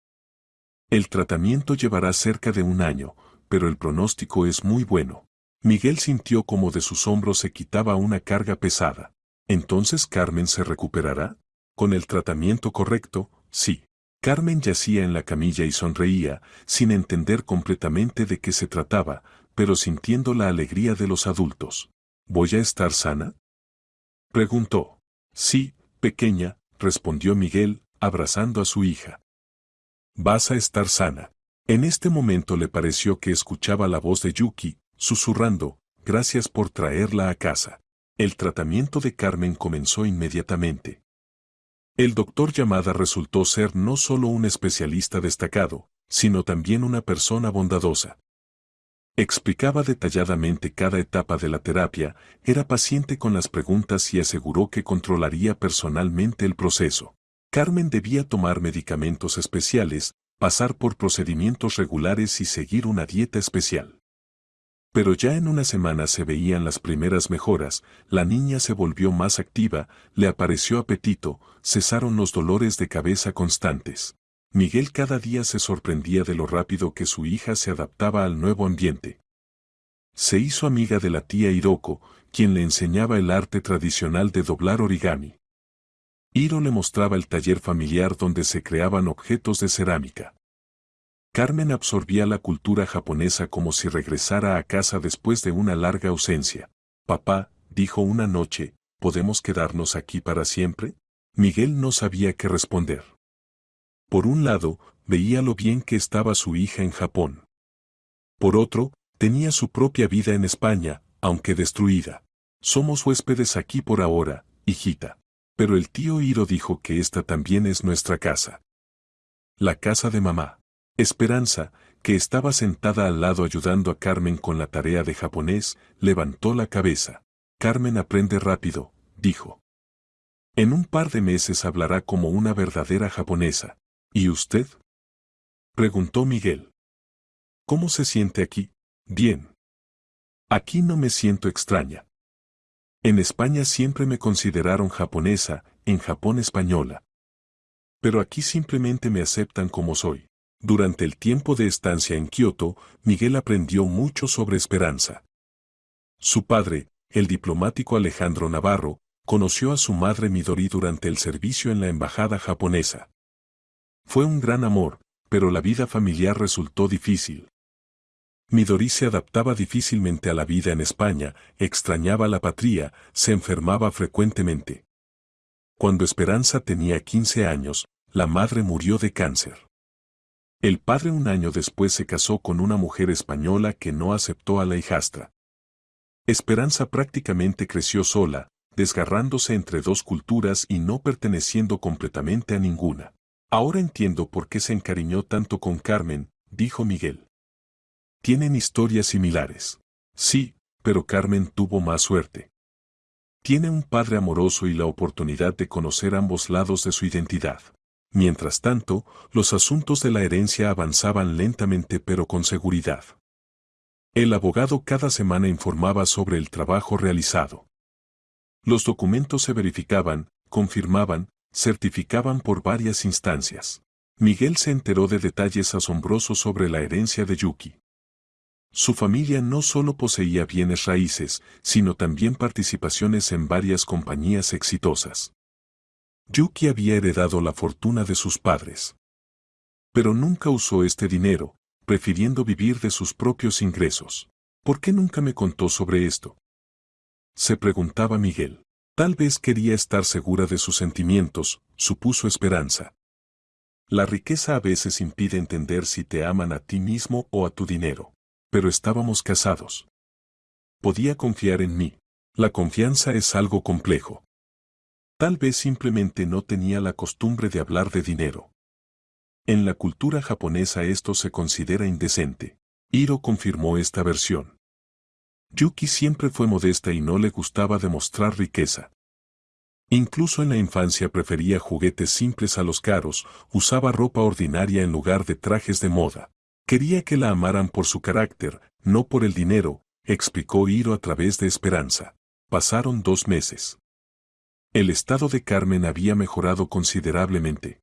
El tratamiento llevará cerca de 1 año, pero el pronóstico es muy bueno. Miguel sintió como de sus hombros se quitaba una carga pesada. ¿Entonces Carmen se recuperará? Con el tratamiento correcto, sí. Carmen yacía en la camilla y sonreía, sin entender completamente de qué se trataba, pero sintiendo la alegría de los adultos. ¿Voy a estar sana? Preguntó. Sí, pequeña, respondió Miguel, abrazando a su hija. Vas a estar sana. En este momento le pareció que escuchaba la voz de Yuki, susurrando, gracias por traerla a casa. El tratamiento de Carmen comenzó inmediatamente. El doctor Yamada resultó ser no solo un especialista destacado, sino también una persona bondadosa. Explicaba detalladamente cada etapa de la terapia, era paciente con las preguntas y aseguró que controlaría personalmente el proceso. Carmen debía tomar medicamentos especiales, pasar por procedimientos regulares y seguir una dieta especial. Pero ya en una semana se veían las primeras mejoras, la niña se volvió más activa, le apareció apetito, cesaron los dolores de cabeza constantes. Miguel cada día se sorprendía de lo rápido que su hija se adaptaba al nuevo ambiente. Se hizo amiga de la tía Hiroko, quien le enseñaba el arte tradicional de doblar origami. Hiro le mostraba el taller familiar donde se creaban objetos de cerámica. Carmen absorbía la cultura japonesa como si regresara a casa después de una larga ausencia. Papá, dijo una noche, ¿podemos quedarnos aquí para siempre? Miguel no sabía qué responder. Por un lado, veía lo bien que estaba su hija en Japón. Por otro, tenía su propia vida en España, aunque destruida. Somos huéspedes aquí por ahora, hijita. Pero el tío Hiro dijo que esta también es nuestra casa. La casa de mamá. Esperanza, que estaba sentada al lado ayudando a Carmen con la tarea de japonés, levantó la cabeza. Carmen aprende rápido, dijo. En un par de meses hablará como una verdadera japonesa. ¿Y usted? Preguntó Miguel. ¿Cómo se siente aquí? Bien. Aquí no me siento extraña. En España siempre me consideraron japonesa, en Japón española. Pero aquí simplemente me aceptan como soy. Durante el tiempo de estancia en Kioto, Miguel aprendió mucho sobre Esperanza. Su padre, el diplomático Alejandro Navarro, conoció a su madre Midori durante el servicio en la embajada japonesa. Fue un gran amor, pero la vida familiar resultó difícil. Midori se adaptaba difícilmente a la vida en España, extrañaba la patria, se enfermaba frecuentemente. Cuando Esperanza tenía 15 años, la madre murió de cáncer. El padre un año después se casó con una mujer española que no aceptó a la hijastra. Esperanza prácticamente creció sola, desgarrándose entre dos culturas y no perteneciendo completamente a ninguna. Ahora entiendo por qué se encariñó tanto con Carmen, dijo Miguel. Tienen historias similares. Sí, pero Carmen tuvo más suerte. Tiene un padre amoroso y la oportunidad de conocer ambos lados de su identidad. Mientras tanto, los asuntos de la herencia avanzaban lentamente pero con seguridad. El abogado cada semana informaba sobre el trabajo realizado. Los documentos se verificaban, confirmaban, certificaban por varias instancias. Miguel se enteró de detalles asombrosos sobre la herencia de Yuki. Su familia no solo poseía bienes raíces, sino también participaciones en varias compañías exitosas. Yuki había heredado la fortuna de sus padres. Pero nunca usó este dinero, prefiriendo vivir de sus propios ingresos. ¿Por qué nunca me contó sobre esto? Se preguntaba Miguel. Tal vez quería estar segura de sus sentimientos, supuso Esperanza. La riqueza a veces impide entender si te aman a ti mismo o a tu dinero. Pero estábamos casados. Podía confiar en mí. La confianza es algo complejo. Tal vez simplemente no tenía la costumbre de hablar de dinero. En la cultura japonesa esto se considera indecente. Hiro confirmó esta versión. Yuki siempre fue modesta y no le gustaba demostrar riqueza. Incluso en la infancia prefería juguetes simples a los caros, usaba ropa ordinaria en lugar de trajes de moda. Quería que la amaran por su carácter, no por el dinero, explicó Hiro a través de Esperanza. Pasaron 2 meses. El estado de Carmen había mejorado considerablemente.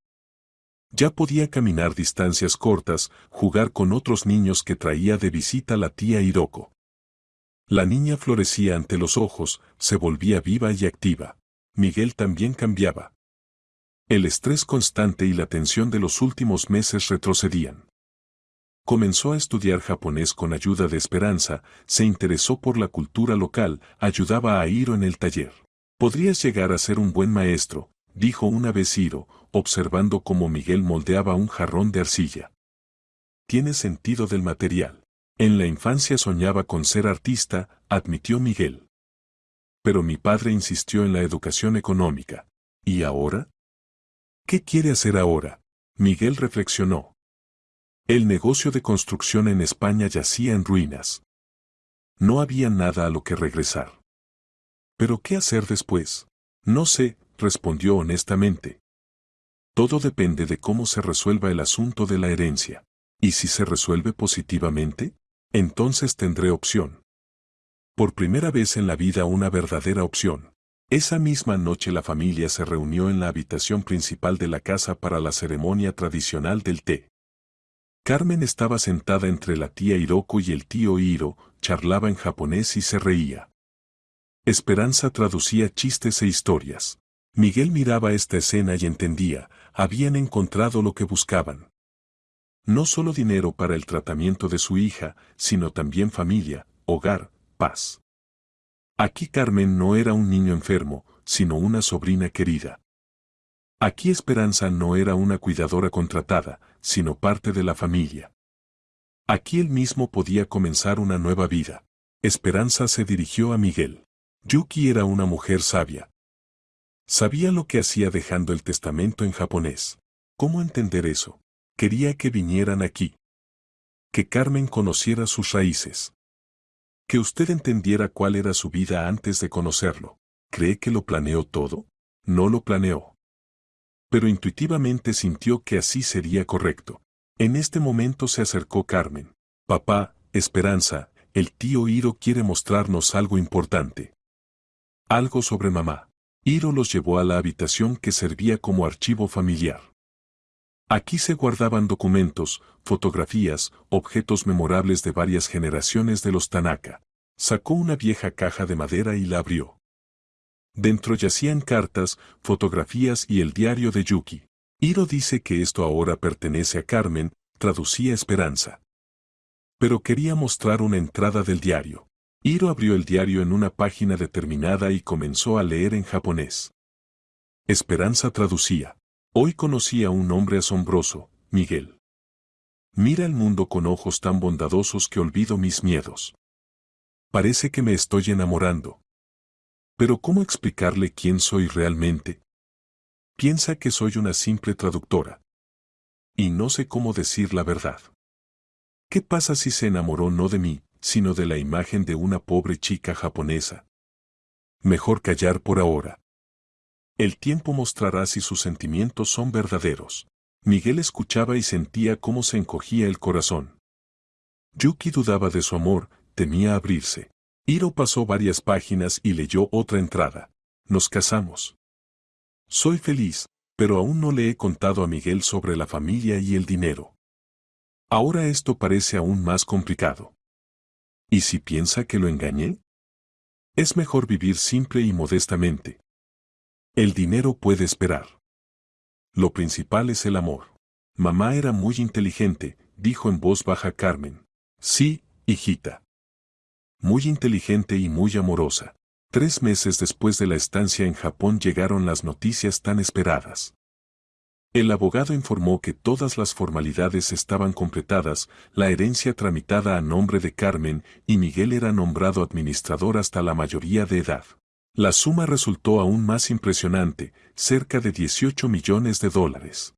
Ya podía caminar distancias cortas, jugar con otros niños que traía de visita la tía Hiroko. La niña florecía ante los ojos, se volvía viva y activa. Miguel también cambiaba. El estrés constante y la tensión de los últimos meses retrocedían. Comenzó a estudiar japonés con ayuda de Esperanza, se interesó por la cultura local, ayudaba a Hiro en el taller. Podrías llegar a ser un buen maestro, dijo una vez Hiro, observando cómo Miguel moldeaba un jarrón de arcilla. Tiene sentido del material. En la infancia soñaba con ser artista, admitió Miguel. Pero mi padre insistió en la educación económica. ¿Y ahora? ¿Qué quiere hacer ahora? Miguel reflexionó. El negocio de construcción en España yacía en ruinas. No había nada a lo que regresar. ¿Pero qué hacer después? No sé, respondió honestamente. Todo depende de cómo se resuelva el asunto de la herencia. ¿Y si se resuelve positivamente? Entonces tendré opción. Por primera vez en la vida una verdadera opción. Esa misma noche la familia se reunió en la habitación principal de la casa para la ceremonia tradicional del té. Carmen estaba sentada entre la tía Hiroko y el tío Hiro, charlaba en japonés y se reía. Esperanza traducía chistes e historias. Miguel miraba esta escena y entendía, habían encontrado lo que buscaban. No solo dinero para el tratamiento de su hija, sino también familia, hogar, paz. Aquí Carmen no era un niño enfermo, sino una sobrina querida. Aquí Esperanza no era una cuidadora contratada, sino parte de la familia. Aquí él mismo podía comenzar una nueva vida. Esperanza se dirigió a Miguel. Yuki era una mujer sabia. Sabía lo que hacía dejando el testamento en japonés. ¿Cómo entender eso? Quería que vinieran aquí. Que Carmen conociera sus raíces. Que usted entendiera cuál era su vida antes de conocerlo. ¿Cree que lo planeó todo? No lo planeó. Pero intuitivamente sintió que así sería correcto. En este momento se acercó Carmen. Papá, Esperanza, el tío Hiro quiere mostrarnos algo importante. Algo sobre mamá. Hiro los llevó a la habitación que servía como archivo familiar. Aquí se guardaban documentos, fotografías, objetos memorables de varias generaciones de los Tanaka. Sacó una vieja caja de madera y la abrió. Dentro yacían cartas, fotografías y el diario de Yuki. Hiro dice que esto ahora pertenece a Carmen, traducía Esperanza. Pero quería mostrar una entrada del diario. Hiro abrió el diario en una página determinada y comenzó a leer en japonés. Esperanza traducía. Hoy conocí a un hombre asombroso, Miguel. Mira el mundo con ojos tan bondadosos que olvido mis miedos. Parece que me estoy enamorando. Pero ¿cómo explicarle quién soy realmente? Piensa que soy una simple traductora. Y no sé cómo decir la verdad. ¿Qué pasa si se enamoró no de mí, sino de la imagen de una pobre chica japonesa? Mejor callar por ahora. El tiempo mostrará si sus sentimientos son verdaderos. Miguel escuchaba y sentía cómo se encogía el corazón. Yuki dudaba de su amor, temía abrirse. Hiro pasó varias páginas y leyó otra entrada. Nos casamos. Soy feliz, pero aún no le he contado a Miguel sobre la familia y el dinero. Ahora esto parece aún más complicado. ¿Y si piensa que lo engañé? Es mejor vivir simple y modestamente. El dinero puede esperar. Lo principal es el amor. Mamá era muy inteligente, dijo en voz baja Carmen. Sí, hijita. Muy inteligente y muy amorosa. 3 meses después de la estancia en Japón llegaron las noticias tan esperadas. El abogado informó que todas las formalidades estaban completadas, la herencia tramitada a nombre de Carmen y Miguel era nombrado administrador hasta la mayoría de edad. La suma resultó aún más impresionante, cerca de $18 millones.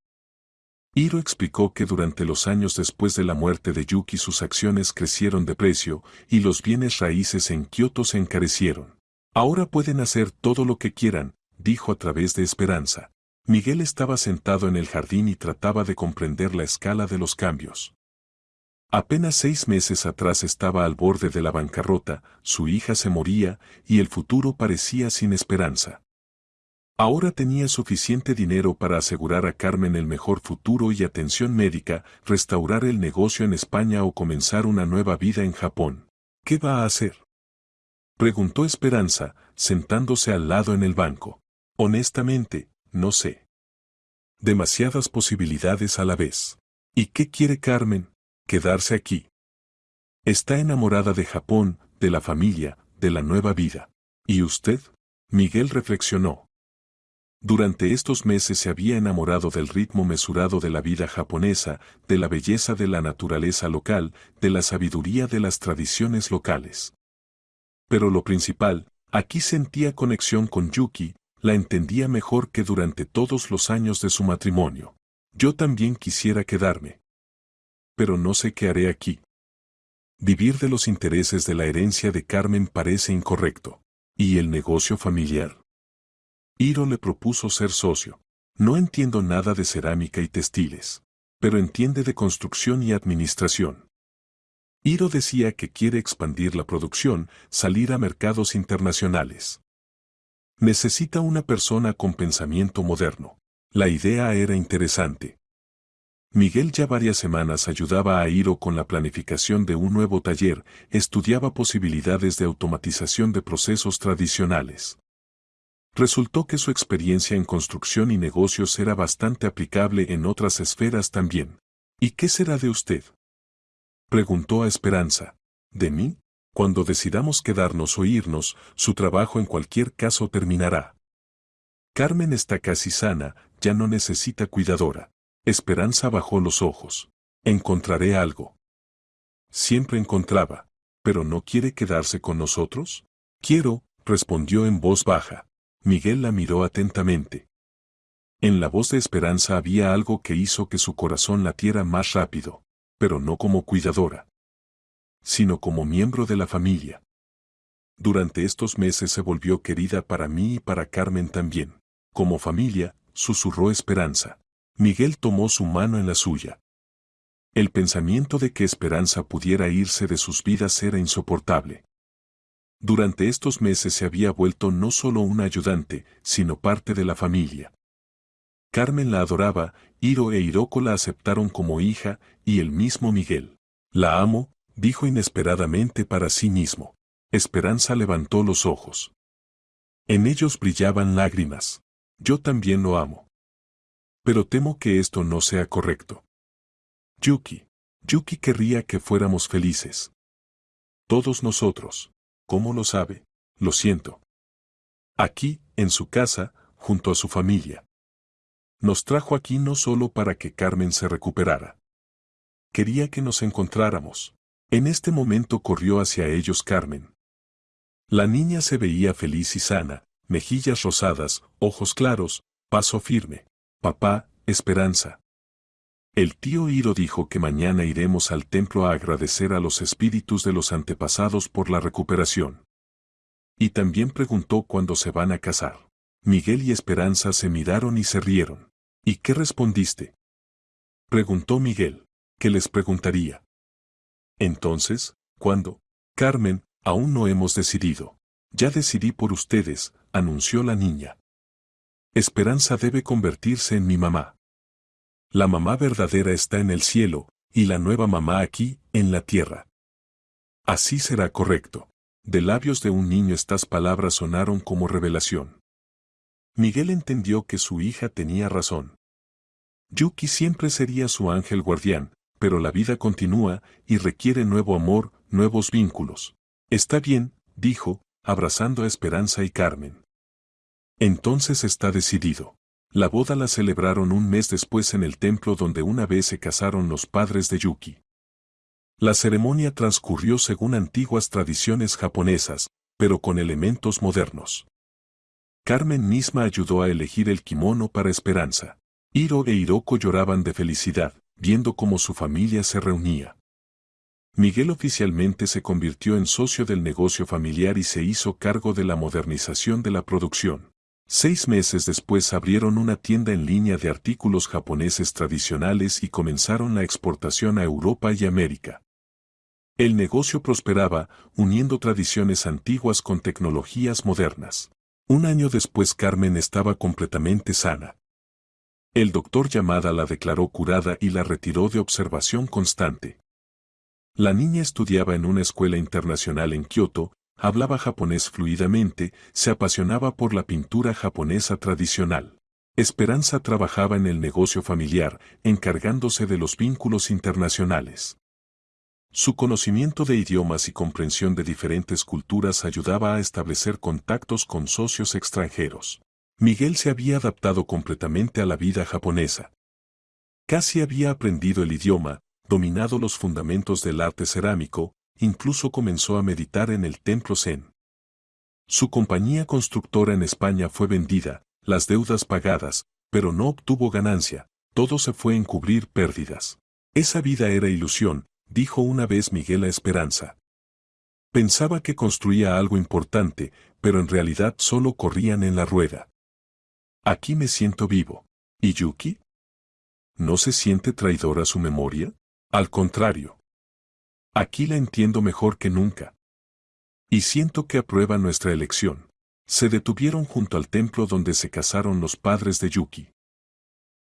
Hiro explicó que durante los años después de la muerte de Yuki sus acciones crecieron de precio y los bienes raíces en Kioto se encarecieron. Ahora pueden hacer todo lo que quieran, dijo a través de Esperanza. Miguel estaba sentado en el jardín y trataba de comprender la escala de los cambios. Apenas 6 meses atrás estaba al borde de la bancarrota, su hija se moría y el futuro parecía sin esperanza. Ahora tenía suficiente dinero para asegurar a Carmen el mejor futuro y atención médica, restaurar el negocio en España o comenzar una nueva vida en Japón. ¿Qué va a hacer? Preguntó Esperanza, sentándose al lado en el banco. Honestamente, no sé. Demasiadas posibilidades a la vez. ¿Y qué quiere Carmen? Quedarse aquí. Está enamorada de Japón, de la familia, de la nueva vida. ¿Y usted? Miguel reflexionó. Durante estos meses se había enamorado del ritmo mesurado de la vida japonesa, de la belleza de la naturaleza local, de la sabiduría de las tradiciones locales. Pero lo principal, aquí sentía conexión con Yuki, la entendía mejor que durante todos los años de su matrimonio. Yo también quisiera quedarme. Pero no sé qué haré aquí. Vivir de los intereses de la herencia de Carmen parece incorrecto. ¿Y el negocio familiar? Hiro le propuso ser socio. No entiendo nada de cerámica y textiles, pero entiende de construcción y administración. Hiro decía que quiere expandir la producción, salir a mercados internacionales. Necesita una persona con pensamiento moderno. La idea era interesante. Miguel ya varias semanas ayudaba a Hiro con la planificación de un nuevo taller, estudiaba posibilidades de automatización de procesos tradicionales. Resultó que su experiencia en construcción y negocios era bastante aplicable en otras esferas también. ¿Y qué será de usted? Preguntó a Esperanza. ¿De mí? Cuando decidamos quedarnos o irnos, su trabajo en cualquier caso terminará. Carmen está casi sana, ya no necesita cuidadora. Esperanza bajó los ojos. Encontraré algo. Siempre encontraba. ¿Pero no quiere quedarse con nosotros? Quiero, respondió en voz baja. Miguel la miró atentamente. En la voz de Esperanza había algo que hizo que su corazón latiera más rápido, pero no como cuidadora, sino como miembro de la familia. Durante estos meses se volvió querida para mí y para Carmen también. Como familia, susurró Esperanza. Miguel tomó su mano en la suya. El pensamiento de que Esperanza pudiera irse de sus vidas era insoportable. Durante estos meses se había vuelto no solo una ayudante, sino parte de la familia. Carmen la adoraba, Iro e Hiroko la aceptaron como hija, y el mismo Miguel. La amo, dijo inesperadamente para sí mismo. Esperanza levantó los ojos. En ellos brillaban lágrimas. Yo también lo amo. Pero temo que esto no sea correcto. Yuki querría que fuéramos felices. Todos nosotros. ¿Cómo lo sabe? Lo siento. Aquí, en su casa, junto a su familia. Nos trajo aquí no solo para que Carmen se recuperara. Quería que nos encontráramos. En este momento corrió hacia ellos Carmen. La niña se veía feliz y sana, mejillas rosadas, ojos claros, paso firme. Papá, Esperanza. El tío Hiro dijo que mañana iremos al templo a agradecer a los espíritus de los antepasados por la recuperación. Y también preguntó cuándo se van a casar. Miguel y Esperanza se miraron y se rieron. ¿Y qué respondiste? Preguntó Miguel. ¿Qué les preguntaría? Entonces, ¿cuándo? Carmen, aún no hemos decidido. Ya decidí por ustedes, anunció la niña. Esperanza debe convertirse en mi mamá. La mamá verdadera está en el cielo, y la nueva mamá aquí, en la tierra. Así será correcto. De labios de un niño estas palabras sonaron como revelación. Miguel entendió que su hija tenía razón. Yuki siempre sería su ángel guardián, pero la vida continúa y requiere nuevo amor, nuevos vínculos. Está bien, dijo, abrazando a Esperanza y Carmen. Entonces está decidido. La boda la celebraron un mes después en el templo donde una vez se casaron los padres de Yuki. La ceremonia transcurrió según antiguas tradiciones japonesas, pero con elementos modernos. Carmen misma ayudó a elegir el kimono para Esperanza. Hiro e Hiroko lloraban de felicidad, viendo cómo su familia se reunía. Miguel oficialmente se convirtió en socio del negocio familiar y se hizo cargo de la modernización de la producción. 6 meses después abrieron una tienda en línea de artículos japoneses tradicionales y comenzaron la exportación a Europa y América. El negocio prosperaba, uniendo tradiciones antiguas con tecnologías modernas. Un año después Carmen estaba completamente sana. El doctor Yamada la declaró curada y la retiró de observación constante. La niña estudiaba en una escuela internacional en Kioto, hablaba japonés fluidamente, se apasionaba por la pintura japonesa tradicional. Esperanza trabajaba en el negocio familiar, encargándose de los vínculos internacionales. Su conocimiento de idiomas y comprensión de diferentes culturas ayudaba a establecer contactos con socios extranjeros. Miguel se había adaptado completamente a la vida japonesa. Casi había aprendido el idioma, dominado los fundamentos del arte cerámico, incluso comenzó a meditar en el templo Zen. Su compañía constructora en España fue vendida, las deudas pagadas, pero no obtuvo ganancia, todo se fue en cubrir pérdidas. Esa vida era ilusión, dijo una vez Miguel a Esperanza. Pensaba que construía algo importante, pero en realidad solo corrían en la rueda. Aquí me siento vivo. ¿Y Yuki? ¿No se siente traidora a su memoria? Al contrario. Aquí la entiendo mejor que nunca. Y siento que aprueba nuestra elección. Se detuvieron junto al templo donde se casaron los padres de Yuki.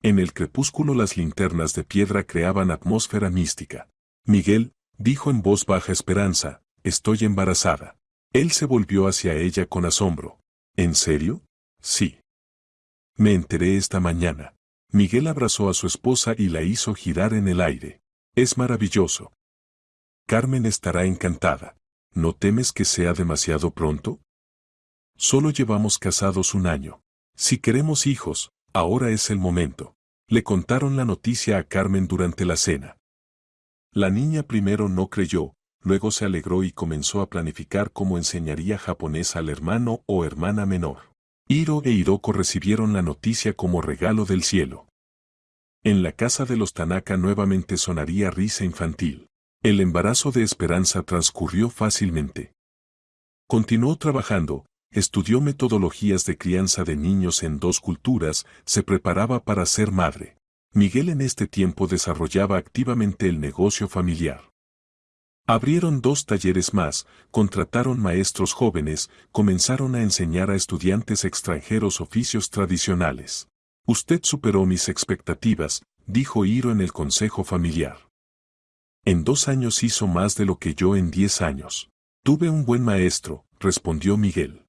En el crepúsculo las linternas de piedra creaban atmósfera mística. Miguel, dijo en voz baja Esperanza, estoy embarazada. Él se volvió hacia ella con asombro. ¿En serio? Sí. Me enteré esta mañana. Miguel abrazó a su esposa y la hizo girar en el aire. Es maravilloso. Carmen estará encantada. ¿No temes que sea demasiado pronto? Solo llevamos casados un año. Si queremos hijos, ahora es el momento. Le contaron la noticia a Carmen durante la cena. La niña primero no creyó, luego se alegró y comenzó a planificar cómo enseñaría japonés al hermano o hermana menor. Hiro e Hiroko recibieron la noticia como regalo del cielo. En la casa de los Tanaka nuevamente sonaría risa infantil. El embarazo de Esperanza transcurrió fácilmente. Continuó trabajando, estudió metodologías de crianza de niños en dos culturas, se preparaba para ser madre. Miguel en este tiempo desarrollaba activamente el negocio familiar. Abrieron 2 talleres más, contrataron maestros jóvenes, comenzaron a enseñar a estudiantes extranjeros oficios tradicionales. Usted superó mis expectativas, dijo Hiro en el consejo familiar. En 2 años hizo más de lo que yo en 10 años. Tuve un buen maestro, respondió Miguel.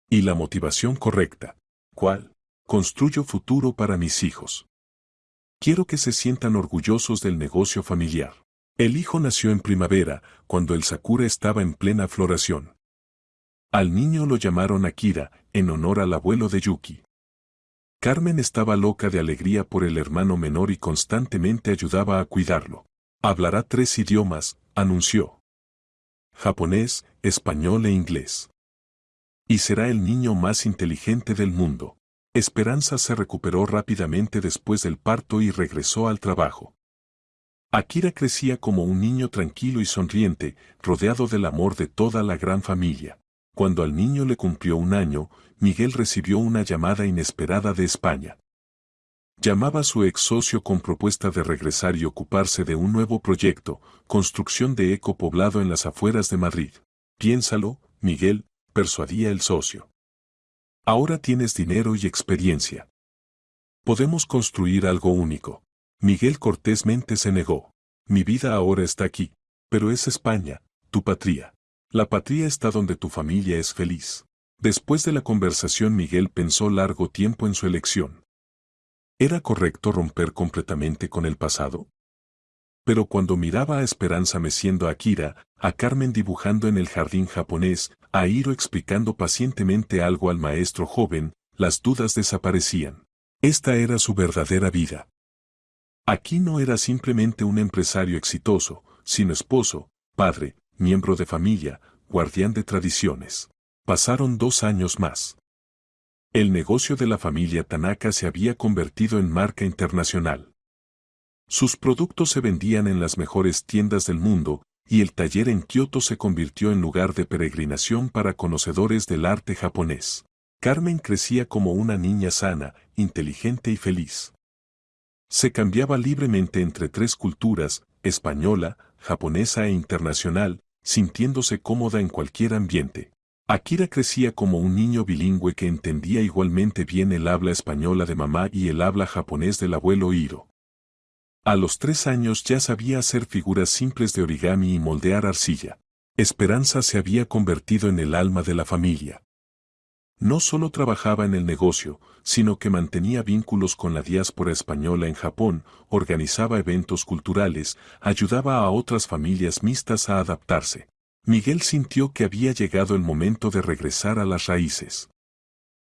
Y la motivación correcta. ¿Cuál? Construyo futuro para mis hijos. Quiero que se sientan orgullosos del negocio familiar. El hijo nació en primavera, cuando el sakura estaba en plena floración. Al niño lo llamaron Akira, en honor al abuelo de Yuki. Carmen estaba loca de alegría por el hermano menor y constantemente ayudaba a cuidarlo. Hablará 3 idiomas, anunció. Japonés, español e inglés. Y será el niño más inteligente del mundo. Esperanza se recuperó rápidamente después del parto y regresó al trabajo. Akira crecía como un niño tranquilo y sonriente, rodeado del amor de toda la gran familia. Cuando al niño le cumplió 1 año, Miguel recibió una llamada inesperada de España. Llamaba a su ex socio con propuesta de regresar y ocuparse de un nuevo proyecto, construcción de ecopoblado en las afueras de Madrid. Piénsalo, Miguel, persuadía el socio. Ahora tienes dinero y experiencia. Podemos construir algo único. Miguel cortésmente se negó. Mi vida ahora está aquí, pero es España, tu patria. La patria está donde tu familia es feliz. Después de la conversación Miguel pensó largo tiempo en su elección. ¿Era correcto romper completamente con el pasado? Pero cuando miraba a Esperanza meciendo a Akira, a Carmen dibujando en el jardín japonés, a Hiro explicando pacientemente algo al maestro joven, las dudas desaparecían. Esta era su verdadera vida. Aquí no era simplemente un empresario exitoso, sino esposo, padre, miembro de familia, guardián de tradiciones. Pasaron 2 años más. El negocio de la familia Tanaka se había convertido en marca internacional. Sus productos se vendían en las mejores tiendas del mundo, y el taller en Kioto se convirtió en lugar de peregrinación para conocedores del arte japonés. Carmen crecía como una niña sana, inteligente y feliz. Se cambiaba libremente entre 3 culturas, española, japonesa e internacional, sintiéndose cómoda en cualquier ambiente. Akira crecía como un niño bilingüe que entendía igualmente bien el habla española de mamá y el habla japonés del abuelo Hiro. A los 3 años ya sabía hacer figuras simples de origami y moldear arcilla. Esperanza se había convertido en el alma de la familia. No solo trabajaba en el negocio, sino que mantenía vínculos con la diáspora española en Japón, organizaba eventos culturales, ayudaba a otras familias mixtas a adaptarse. Miguel sintió que había llegado el momento de regresar a las raíces.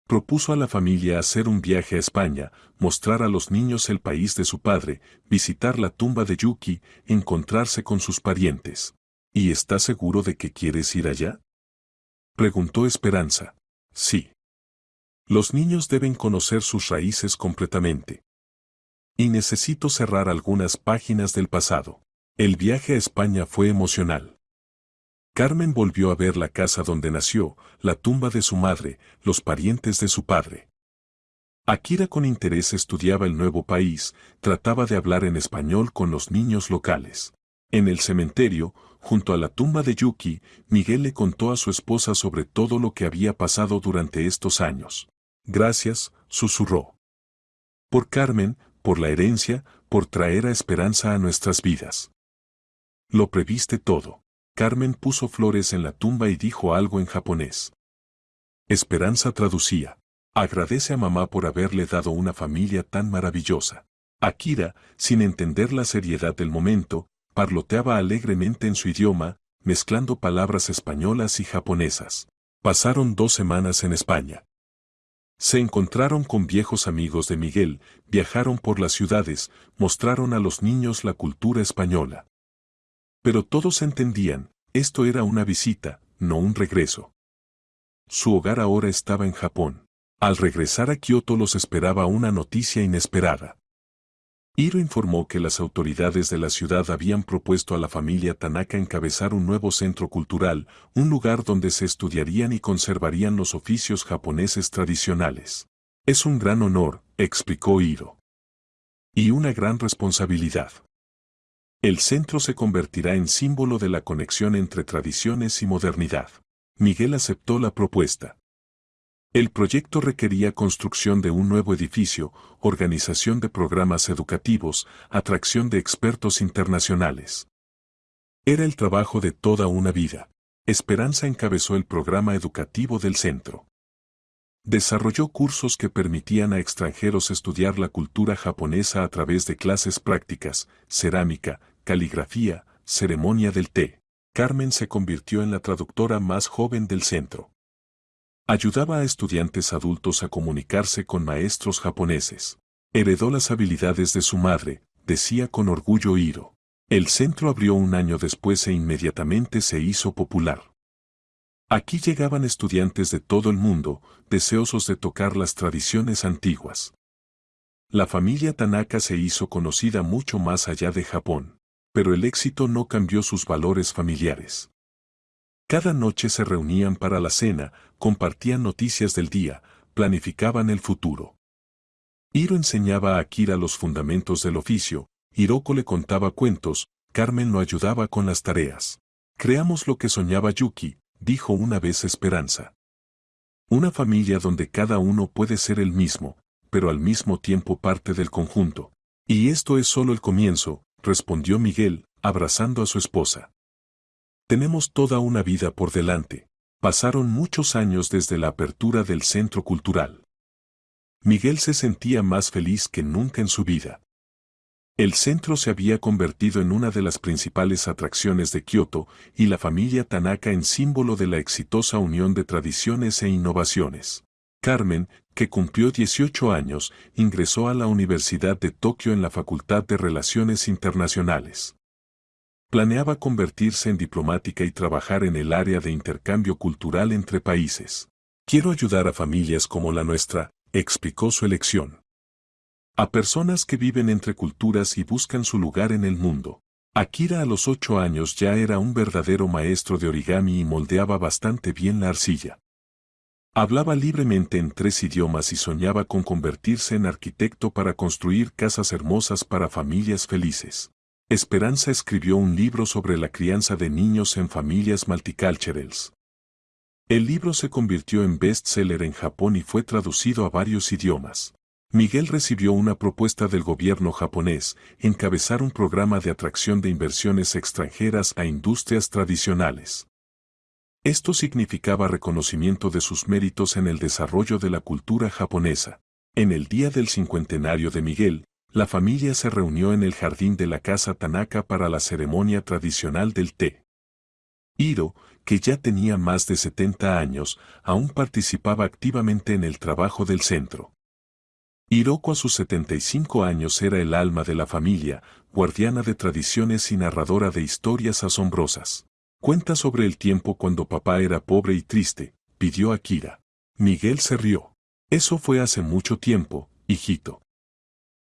Propuso a la familia hacer un viaje a España, mostrar a los niños el país de su padre, visitar la tumba de Yuki, encontrarse con sus parientes. ¿Y estás seguro de que quieres ir allá? Preguntó Esperanza. Sí. Los niños deben conocer sus raíces completamente. Y necesito cerrar algunas páginas del pasado. El viaje a España fue emocional. Carmen volvió a ver la casa donde nació, la tumba de su madre, los parientes de su padre. Akira con interés estudiaba el nuevo país, trataba de hablar en español con los niños locales. En el cementerio, junto a la tumba de Yuki, Miguel le contó a su esposa sobre todo lo que había pasado durante estos años. Gracias, susurró. Por Carmen, por la herencia, por traer a Esperanza a nuestras vidas. Lo previste todo. Carmen puso flores en la tumba y dijo algo en japonés. Esperanza traducía. Agradece a mamá por haberle dado una familia tan maravillosa. Akira, sin entender la seriedad del momento, parloteaba alegremente en su idioma, mezclando palabras españolas y japonesas. Pasaron 2 semanas en España. Se encontraron con viejos amigos de Miguel, viajaron por las ciudades, mostraron a los niños la cultura española. Pero todos entendían, esto era una visita, no un regreso. Su hogar ahora estaba en Japón. Al regresar a Kioto los esperaba una noticia inesperada. Hiro informó que las autoridades de la ciudad habían propuesto a la familia Tanaka encabezar un nuevo centro cultural, un lugar donde se estudiarían y conservarían los oficios japoneses tradicionales. Es un gran honor, explicó Hiro. Y una gran responsabilidad. El centro se convertirá en símbolo de la conexión entre tradiciones y modernidad. Miguel aceptó la propuesta. El proyecto requería construcción de un nuevo edificio, organización de programas educativos, atracción de expertos internacionales. Era el trabajo de toda una vida. Esperanza encabezó el programa educativo del centro. Desarrolló cursos que permitían a extranjeros estudiar la cultura japonesa a través de clases prácticas, cerámica, caligrafía, ceremonia del té. Carmen se convirtió en la traductora más joven del centro. Ayudaba a estudiantes adultos a comunicarse con maestros japoneses. Heredó las habilidades de su madre, decía con orgullo Hiro. El centro abrió un año después e inmediatamente se hizo popular. Aquí llegaban estudiantes de todo el mundo, deseosos de tocar las tradiciones antiguas. La familia Tanaka se hizo conocida mucho más allá de Japón, pero el éxito no cambió sus valores familiares. Cada noche se reunían para la cena, compartían noticias del día, planificaban el futuro. Hiro enseñaba a Akira los fundamentos del oficio, Hiroko le contaba cuentos, Carmen lo ayudaba con las tareas. Creamos lo que soñaba Yuki, dijo una vez Esperanza. Una familia donde cada uno puede ser el mismo, pero al mismo tiempo parte del conjunto. Y esto es solo el comienzo, respondió Miguel, abrazando a su esposa. Tenemos toda una vida por delante. Pasaron muchos años desde la apertura del centro cultural. Miguel se sentía más feliz que nunca en su vida. El centro se había convertido en una de las principales atracciones de Kioto y la familia Tanaka en símbolo de la exitosa unión de tradiciones e innovaciones. Carmen, que cumplió 18 años, ingresó a la Universidad de Tokio en la Facultad de Relaciones Internacionales. Planeaba convertirse en diplomática y trabajar en el área de intercambio cultural entre países. Quiero ayudar a familias como la nuestra, explicó su elección. A personas que viven entre culturas y buscan su lugar en el mundo. Akira a los 8 años ya era un verdadero maestro de origami y moldeaba bastante bien la arcilla. Hablaba libremente en 3 idiomas y soñaba con convertirse en arquitecto para construir casas hermosas para familias felices. Esperanza escribió un libro sobre la crianza de niños en familias multiculturales. El libro se convirtió en bestseller en Japón y fue traducido a varios idiomas. Miguel recibió una propuesta del gobierno japonés, encabezar un programa de atracción de inversiones extranjeras a industrias tradicionales. Esto significaba reconocimiento de sus méritos en el desarrollo de la cultura japonesa. En el día del cincuentenario de Miguel, la familia se reunió en el jardín de la casa Tanaka para la ceremonia tradicional del té. Hiro, que ya tenía más de 70 años, aún participaba activamente en el trabajo del centro. Hiroko a sus 75 años era el alma de la familia, guardiana de tradiciones y narradora de historias asombrosas. Cuenta sobre el tiempo cuando papá era pobre y triste, pidió Akira. Miguel se rió. Eso fue hace mucho tiempo, hijito.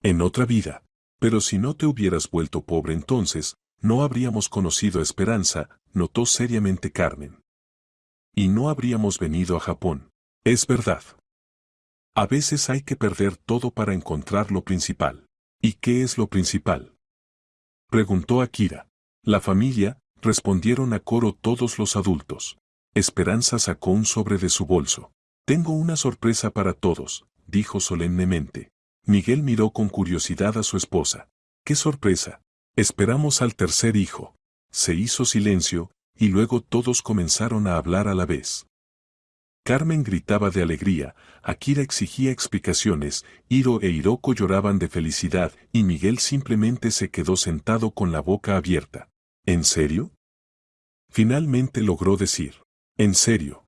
En otra vida. Pero si no te hubieras vuelto pobre entonces, no habríamos conocido Esperanza, notó seriamente Carmen. Y no habríamos venido a Japón. Es verdad. A veces hay que perder todo para encontrar lo principal. ¿Y qué es lo principal?, preguntó Akira. La familia, respondieron a coro todos los adultos. Esperanza sacó un sobre de su bolso. Tengo una sorpresa para todos, dijo solemnemente. Miguel miró con curiosidad a su esposa. ¡Qué sorpresa! Esperamos al tercer hijo. Se hizo silencio, y luego todos comenzaron a hablar a la vez. Carmen gritaba de alegría, Akira exigía explicaciones, Hiro e Hiroko lloraban de felicidad, y Miguel simplemente se quedó sentado con la boca abierta. ¿En serio?, Finalmente logró decir: ¿En serio?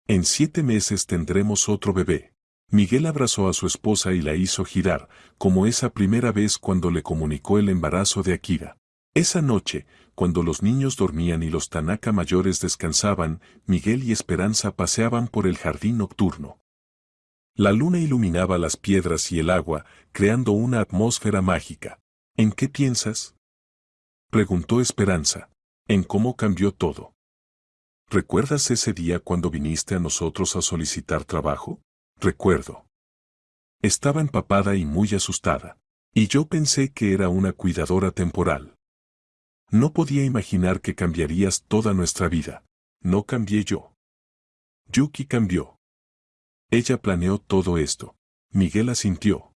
En 7 meses tendremos otro bebé. Miguel abrazó a su esposa y la hizo girar, como esa primera vez cuando le comunicó el embarazo de Akira. Esa noche, cuando los niños dormían y los Tanaka mayores descansaban, Miguel y Esperanza paseaban por el jardín nocturno. La luna iluminaba las piedras y el agua, creando una atmósfera mágica. ¿En qué piensas?, preguntó Esperanza. En cómo cambió todo. ¿Recuerdas ese día cuando viniste a nosotros a solicitar trabajo? Recuerdo. Estaba empapada y muy asustada. Y yo pensé que era una cuidadora temporal. No podía imaginar que cambiarías toda nuestra vida. No cambié yo. Yuki cambió. Ella planeó todo esto. Miguel asintió.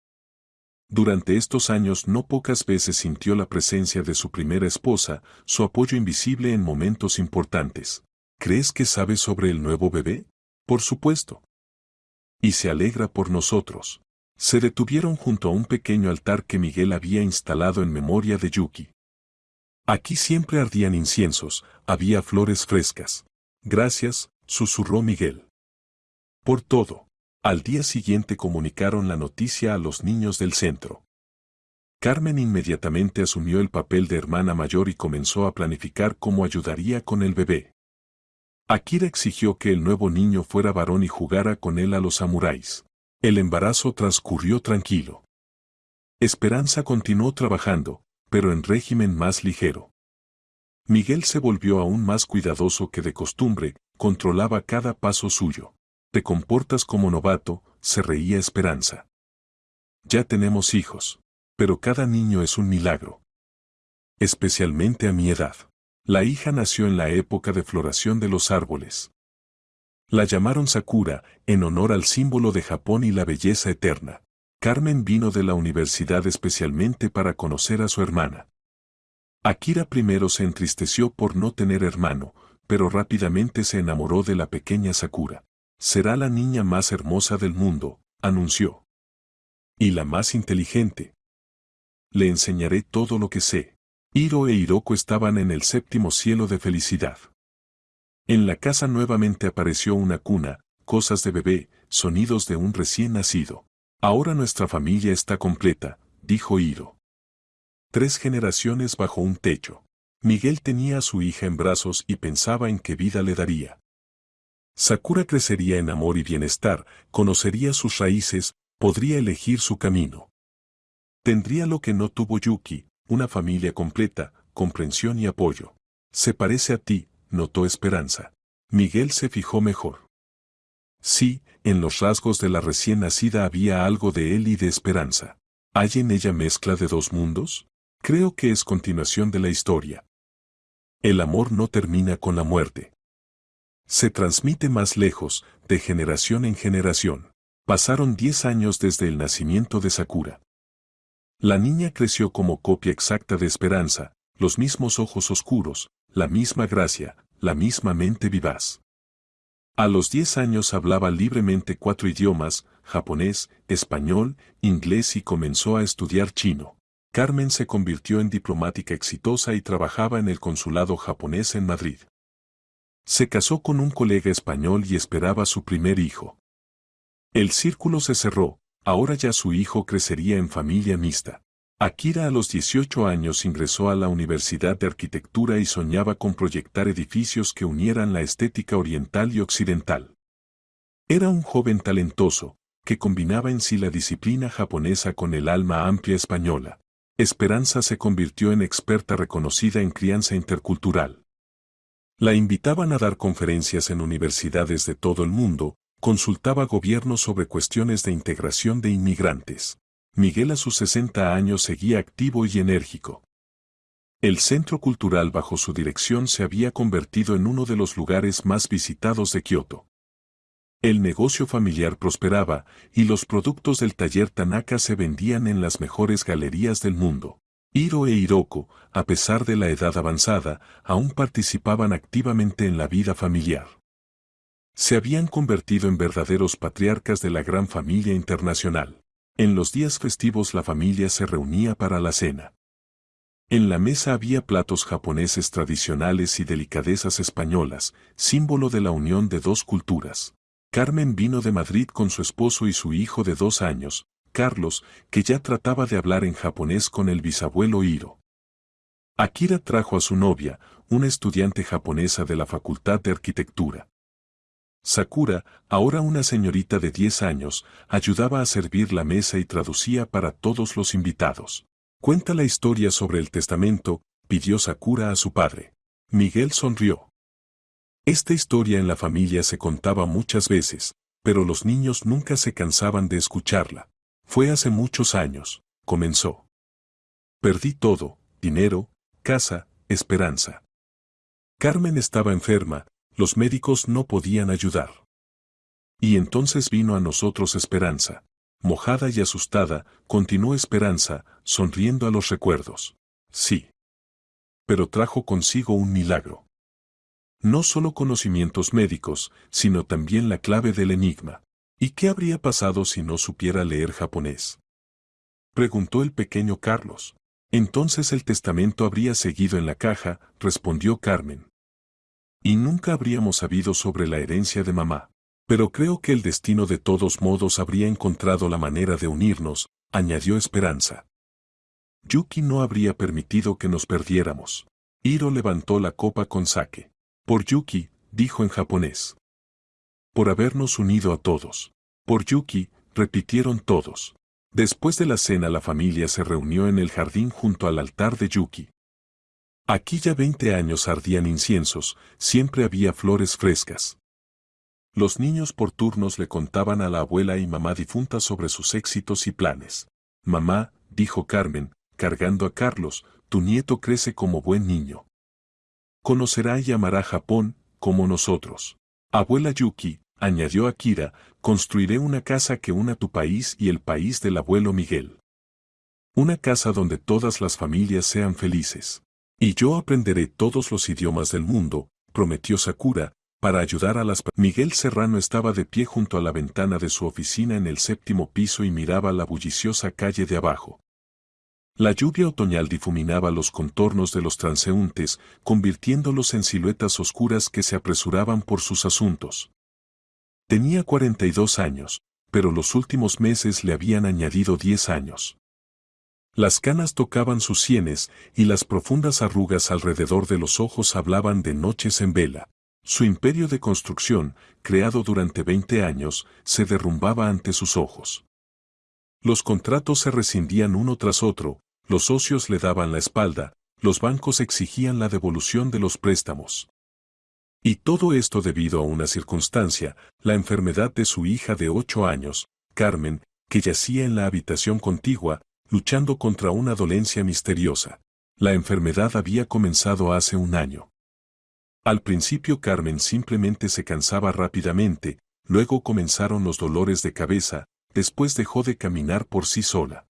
Durante estos años no pocas veces sintió la presencia de su primera esposa, su apoyo invisible en momentos importantes. ¿Crees que sabe sobre el nuevo bebé? Por supuesto. Y se alegra por nosotros. Se detuvieron junto a un pequeño altar que Miguel había instalado en memoria de Yuki. Aquí siempre ardían inciensos, había flores frescas. Gracias, susurró Miguel. Por todo. Al día siguiente comunicaron la noticia a los niños del centro. Carmen inmediatamente asumió el papel de hermana mayor y comenzó a planificar cómo ayudaría con el bebé. Akira exigió que el nuevo niño fuera varón y jugara con él a los samuráis. El embarazo transcurrió tranquilo. Esperanza continuó trabajando, pero en régimen más ligero. Miguel se volvió aún más cuidadoso que de costumbre, controlaba cada paso suyo. Te comportas como novato, se reía Esperanza. Ya tenemos hijos. Pero cada niño es un milagro. Especialmente a mi edad. La hija nació en la época de floración de los árboles. La llamaron Sakura, en honor al símbolo de Japón y la belleza eterna. Carmen vino de la universidad especialmente para conocer a su hermana. Akira primero se entristeció por no tener hermano, pero rápidamente se enamoró de la pequeña Sakura. Será la niña más hermosa del mundo, anunció. Y la más inteligente. Le enseñaré todo lo que sé. Hiro e Hiroko estaban en el séptimo cielo de felicidad. En la casa nuevamente apareció una cuna, cosas de bebé, sonidos de un recién nacido. Ahora nuestra familia está completa, dijo Hiro. 3 generaciones bajo un techo. Miguel tenía a su hija en brazos y pensaba en qué vida le daría. Sakura crecería en amor y bienestar, conocería sus raíces, podría elegir su camino. Tendría lo que no tuvo Yuki, una familia completa, comprensión y apoyo. Se parece a ti, notó Esperanza. Miguel se fijó mejor. Sí, en los rasgos de la recién nacida había algo de él y de Esperanza. ¿Hay en ella mezcla de 2 mundos? Creo que es continuación de la historia. El amor no termina con la muerte. Se transmite más lejos, de generación en generación. Pasaron 10 años desde el nacimiento de Sakura. La niña creció como copia exacta de Esperanza, los mismos ojos oscuros, la misma gracia, la misma mente vivaz. A los 10 años hablaba libremente 4 idiomas, japonés, español, inglés y comenzó a estudiar chino. Carmen se convirtió en diplomática exitosa y trabajaba en el consulado japonés en Madrid. Se casó con un colega español y esperaba su primer hijo. El círculo se cerró, ahora ya su hijo crecería en familia mixta. Akira a los 18 años ingresó a la Universidad de Arquitectura y soñaba con proyectar edificios que unieran la estética oriental y occidental. Era un joven talentoso, que combinaba en sí la disciplina japonesa con el alma amplia española. Esperanza se convirtió en experta reconocida en crianza intercultural. La invitaban a dar conferencias en universidades de todo el mundo, consultaba gobiernos sobre cuestiones de integración de inmigrantes. Miguel a sus 60 años seguía activo y enérgico. El centro cultural bajo su dirección se había convertido en uno de los lugares más visitados de Kioto. El negocio familiar prosperaba, y los productos del taller Tanaka se vendían en las mejores galerías del mundo. Hiro e Hiroko, a pesar de la edad avanzada, aún participaban activamente en la vida familiar. Se habían convertido en verdaderos patriarcas de la gran familia internacional. En los días festivos la familia se reunía para la cena. En la mesa había platos japoneses tradicionales y delicadezas españolas, símbolo de la unión de dos culturas. Carmen vino de Madrid con su esposo y su hijo de 2 años, Carlos, que ya trataba de hablar en japonés con el bisabuelo Hiro. Akira trajo a su novia, una estudiante japonesa de la Facultad de Arquitectura. Sakura, ahora una señorita de 10 años, ayudaba a servir la mesa y traducía para todos los invitados. Cuenta la historia sobre el testamento, pidió Sakura a su padre. Miguel sonrió. Esta historia en la familia se contaba muchas veces, pero los niños nunca se cansaban de escucharla. Fue hace muchos años, comenzó. Perdí todo, dinero, casa, esperanza. Carmen estaba enferma, los médicos no podían ayudar. Y entonces vino a nosotros Esperanza. Mojada y asustada, continuó Esperanza, sonriendo a los recuerdos. Sí. Pero trajo consigo un milagro. No solo conocimientos médicos, sino también la clave del enigma. ¿Y qué habría pasado si no supiera leer japonés? Preguntó el pequeño Carlos. Entonces el testamento habría seguido en la caja, respondió Carmen. Y nunca habríamos sabido sobre la herencia de mamá. Pero creo que el destino de todos modos habría encontrado la manera de unirnos, añadió Esperanza. Yuki no habría permitido que nos perdiéramos. Hiro levantó la copa con sake. Por Yuki, dijo en japonés. Por habernos unido a todos. Por Yuki, repitieron todos. Después de la cena la familia se reunió en el jardín junto al altar de Yuki. Aquí ya 20 años ardían inciensos, siempre había flores frescas. Los niños por turnos le contaban a la abuela y mamá difunta sobre sus éxitos y planes. Mamá, dijo Carmen, cargando a Carlos, tu nieto crece como buen niño. Conocerá y amará Japón, como nosotros. Abuela Yuki, añadió Akira, construiré una casa que una tu país y el país del abuelo Miguel. Una casa donde todas las familias sean felices. Y yo aprenderé todos los idiomas del mundo, prometió Sakura, para ayudar a las... Miguel Serrano estaba de pie junto a la ventana de su oficina en el 7º piso y miraba la bulliciosa calle de abajo. La lluvia otoñal difuminaba los contornos de los transeúntes, convirtiéndolos en siluetas oscuras que se apresuraban por sus asuntos. Tenía 42 años, pero los últimos meses le habían añadido 10 años. Las canas tocaban sus sienes y las profundas arrugas alrededor de los ojos hablaban de noches en vela. Su imperio de construcción, creado durante 20 años, se derrumbaba ante sus ojos. Los contratos se rescindían uno tras otro, los socios le daban la espalda, los bancos exigían la devolución de los préstamos. Y todo esto debido a una circunstancia, la enfermedad de su hija de 8 años, Carmen, que yacía en la habitación contigua, luchando contra una dolencia misteriosa. La enfermedad había comenzado hace un año. Al principio Carmen simplemente se cansaba rápidamente, luego comenzaron los dolores de cabeza, después dejó de caminar por sí sola.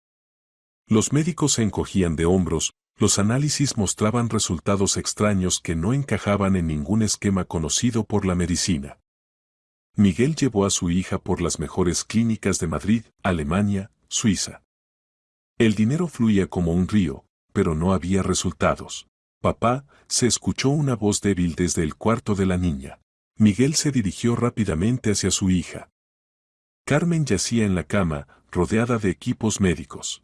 Los médicos se encogían de hombros, los análisis mostraban resultados extraños que no encajaban en ningún esquema conocido por la medicina. Miguel llevó a su hija por las mejores clínicas de Madrid, Alemania, Suiza. El dinero fluía como un río, pero no había resultados. Papá, se escuchó una voz débil desde el cuarto de la niña. Miguel se dirigió rápidamente hacia su hija. Carmen yacía en la cama, rodeada de equipos médicos.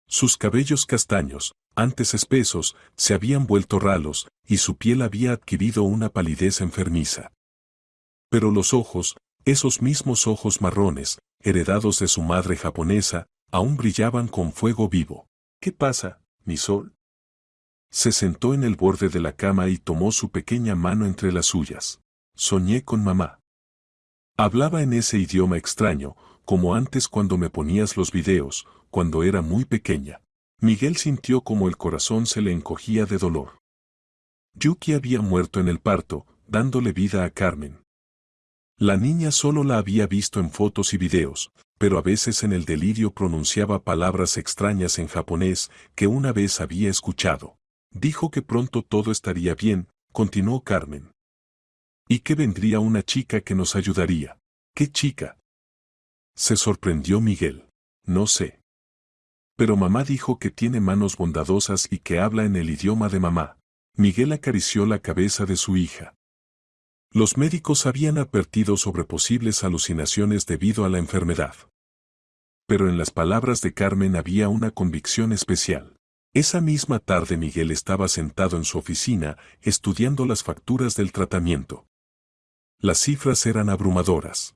Sus cabellos castaños, antes espesos, se habían vuelto ralos, y su piel había adquirido una palidez enfermiza. Pero los ojos, esos mismos ojos marrones, heredados de su madre japonesa, aún brillaban con fuego vivo. ¿Qué pasa, mi sol? Se sentó en el borde de la cama y tomó su pequeña mano entre las suyas. Soñé con mamá. Hablaba en ese idioma extraño, como antes cuando me ponías los videos, cuando era muy pequeña. Miguel sintió como el corazón se le encogía de dolor. Yuki había muerto en el parto, dándole vida a Carmen. La niña solo la había visto en fotos y videos, pero a veces en el delirio pronunciaba palabras extrañas en japonés que una vez había escuchado. Dijo que pronto todo estaría bien, continuó Carmen. Y que vendría una chica que nos ayudaría. ¿Qué chica? Se sorprendió Miguel. No sé. Pero mamá dijo que tiene manos bondadosas y que habla en el idioma de mamá. Miguel acarició la cabeza de su hija. Los médicos habían advertido sobre posibles alucinaciones debido a la enfermedad. Pero en las palabras de Carmen había una convicción especial. Esa misma tarde Miguel estaba sentado en su oficina, estudiando las facturas del tratamiento. Las cifras eran abrumadoras.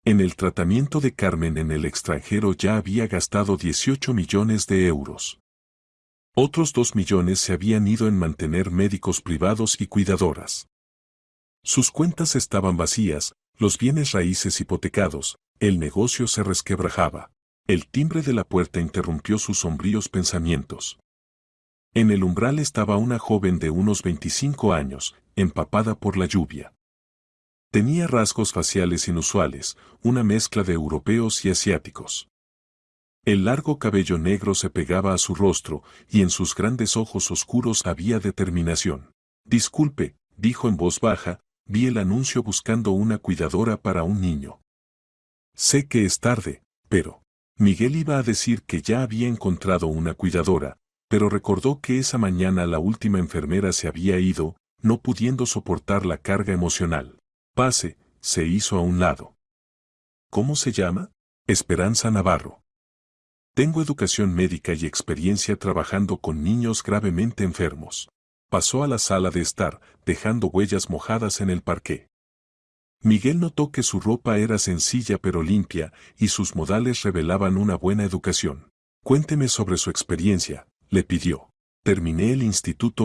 En el tratamiento de Carmen en el extranjero ya había gastado 18 millones de euros. Otros 2 millones se habían ido en mantener médicos privados y cuidadoras. Sus cuentas estaban vacías, los bienes raíces hipotecados, el negocio se resquebrajaba. El timbre de la puerta interrumpió sus sombríos pensamientos. En el umbral estaba una joven de unos 25 años, empapada por la lluvia. Tenía rasgos faciales inusuales, una mezcla de europeos y asiáticos. El largo cabello negro se pegaba a su rostro, y en sus grandes ojos oscuros había determinación. Disculpe, dijo en voz baja, vi el anuncio buscando una cuidadora para un niño. Sé que es tarde, pero... Miguel iba a decir que ya había encontrado una cuidadora, pero recordó que esa mañana la última enfermera se había ido, no pudiendo soportar la carga emocional. Pase, se hizo a un lado. ¿Cómo se llama? Esperanza Navarro. Tengo educación médica y experiencia trabajando con niños gravemente enfermos. Pasó a la sala de estar, dejando huellas mojadas en el parqué. Miguel notó que su ropa era sencilla pero limpia, y sus modales revelaban una buena educación. Cuénteme sobre su experiencia, le pidió. Terminé el instituto médico.